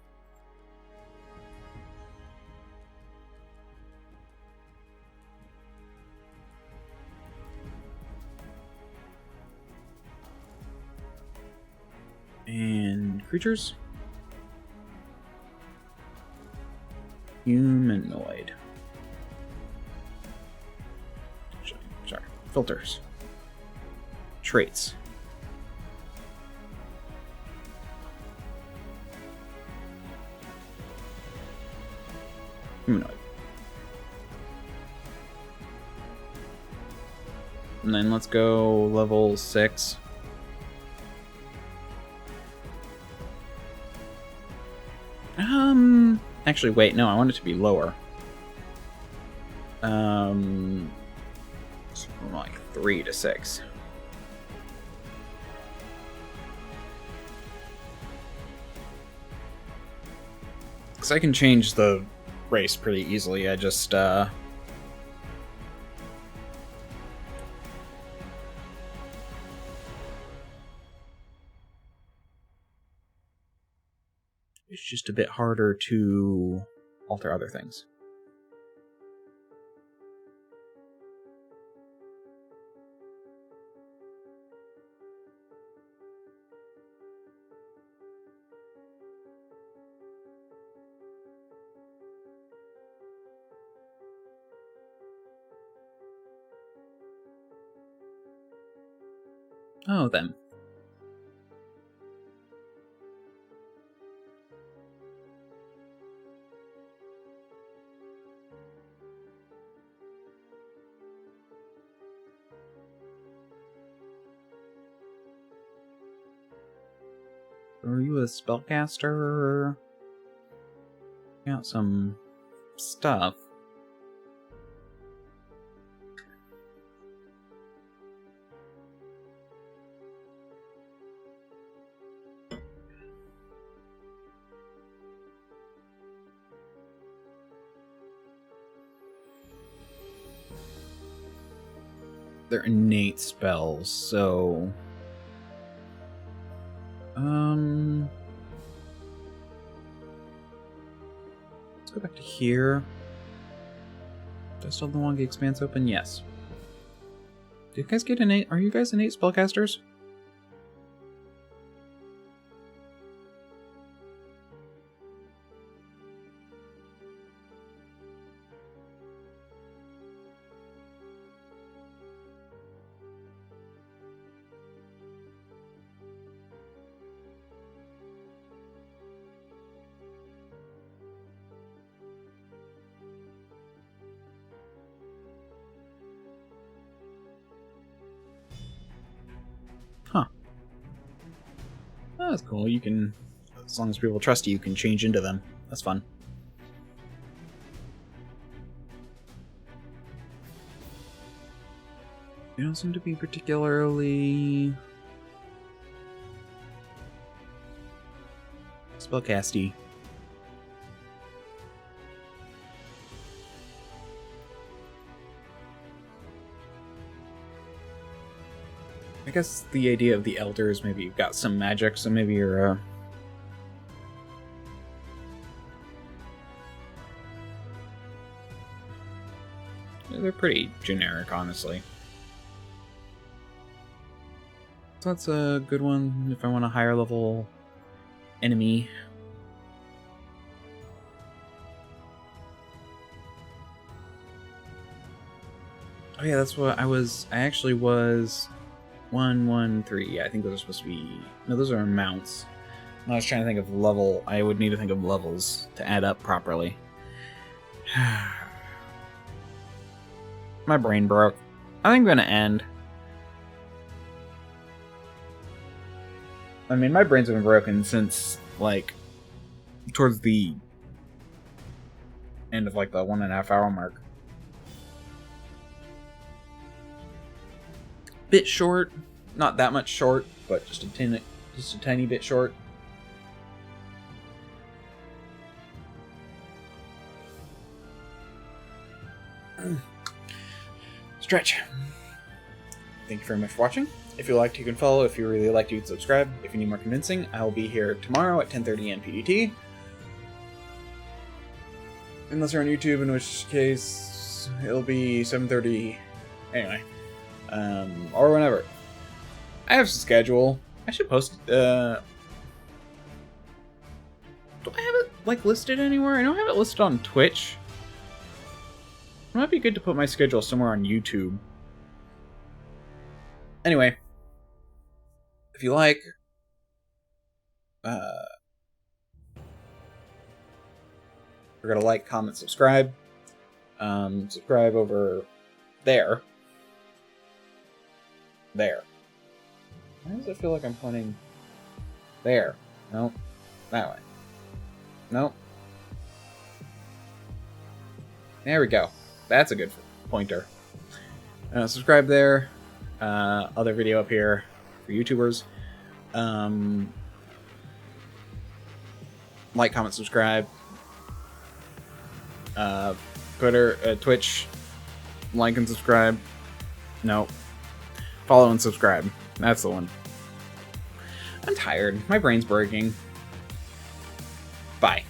And creatures. Humanoid. Sorry. Filters. Traits. Humanoid. And then let's go level 6. Actually, wait, no, I want it to be lower. From like 3 to 6. Because I can change the race pretty easily, I just, it's just a bit harder to alter other things. Oh, then. Are you a spellcaster? Got some stuff. They're innate spells, so... Let's go back to here. Do I still have the Wongi Expanse open? Yes. Do you guys get innate? Are you guys innate spellcasters? Huh. Oh, that's cool. You can, as long as people trust you, you can change into them. That's fun. You don't seem to be particularly spellcasty. I guess the idea of the Elder is maybe you've got some magic, so maybe you're, they're pretty generic, honestly. So that's a good one if I want a higher level enemy. Oh yeah, that's what I actually was 1, 1, 3. Yeah, I think those are supposed to be... No, those are mounts. I was trying to think of level. I would need to think of levels to add up properly. My brain broke. I think I'm gonna end. I mean, my brain's been broken since, like, towards the end of, like, the 1.5 hour mark. Bit short. Not that much short, but just a tiny bit short. Stretch. Thank you very much for watching. If you liked, you can follow. If you really liked, you can subscribe. If you need more convincing, I'll be here tomorrow at 10:30 AM PDT. Unless you're on YouTube, in which case it'll be 7:30. Anyway, or whenever. I have a schedule. I should post Do I have it, like, listed anywhere? I don't have it listed on Twitch. It might be good to put my schedule somewhere on YouTube. Anyway, if you like, we're gonna like, comment, subscribe. Subscribe over there. There. Why does it feel like I'm pointing there? Nope. That way. Nope. There we go. That's a good pointer. Subscribe there. Other video up here for YouTubers. Like, comment, subscribe. Twitter, Twitch. Like and subscribe. No. Follow and subscribe. That's the one. I'm tired. My brain's breaking. Bye.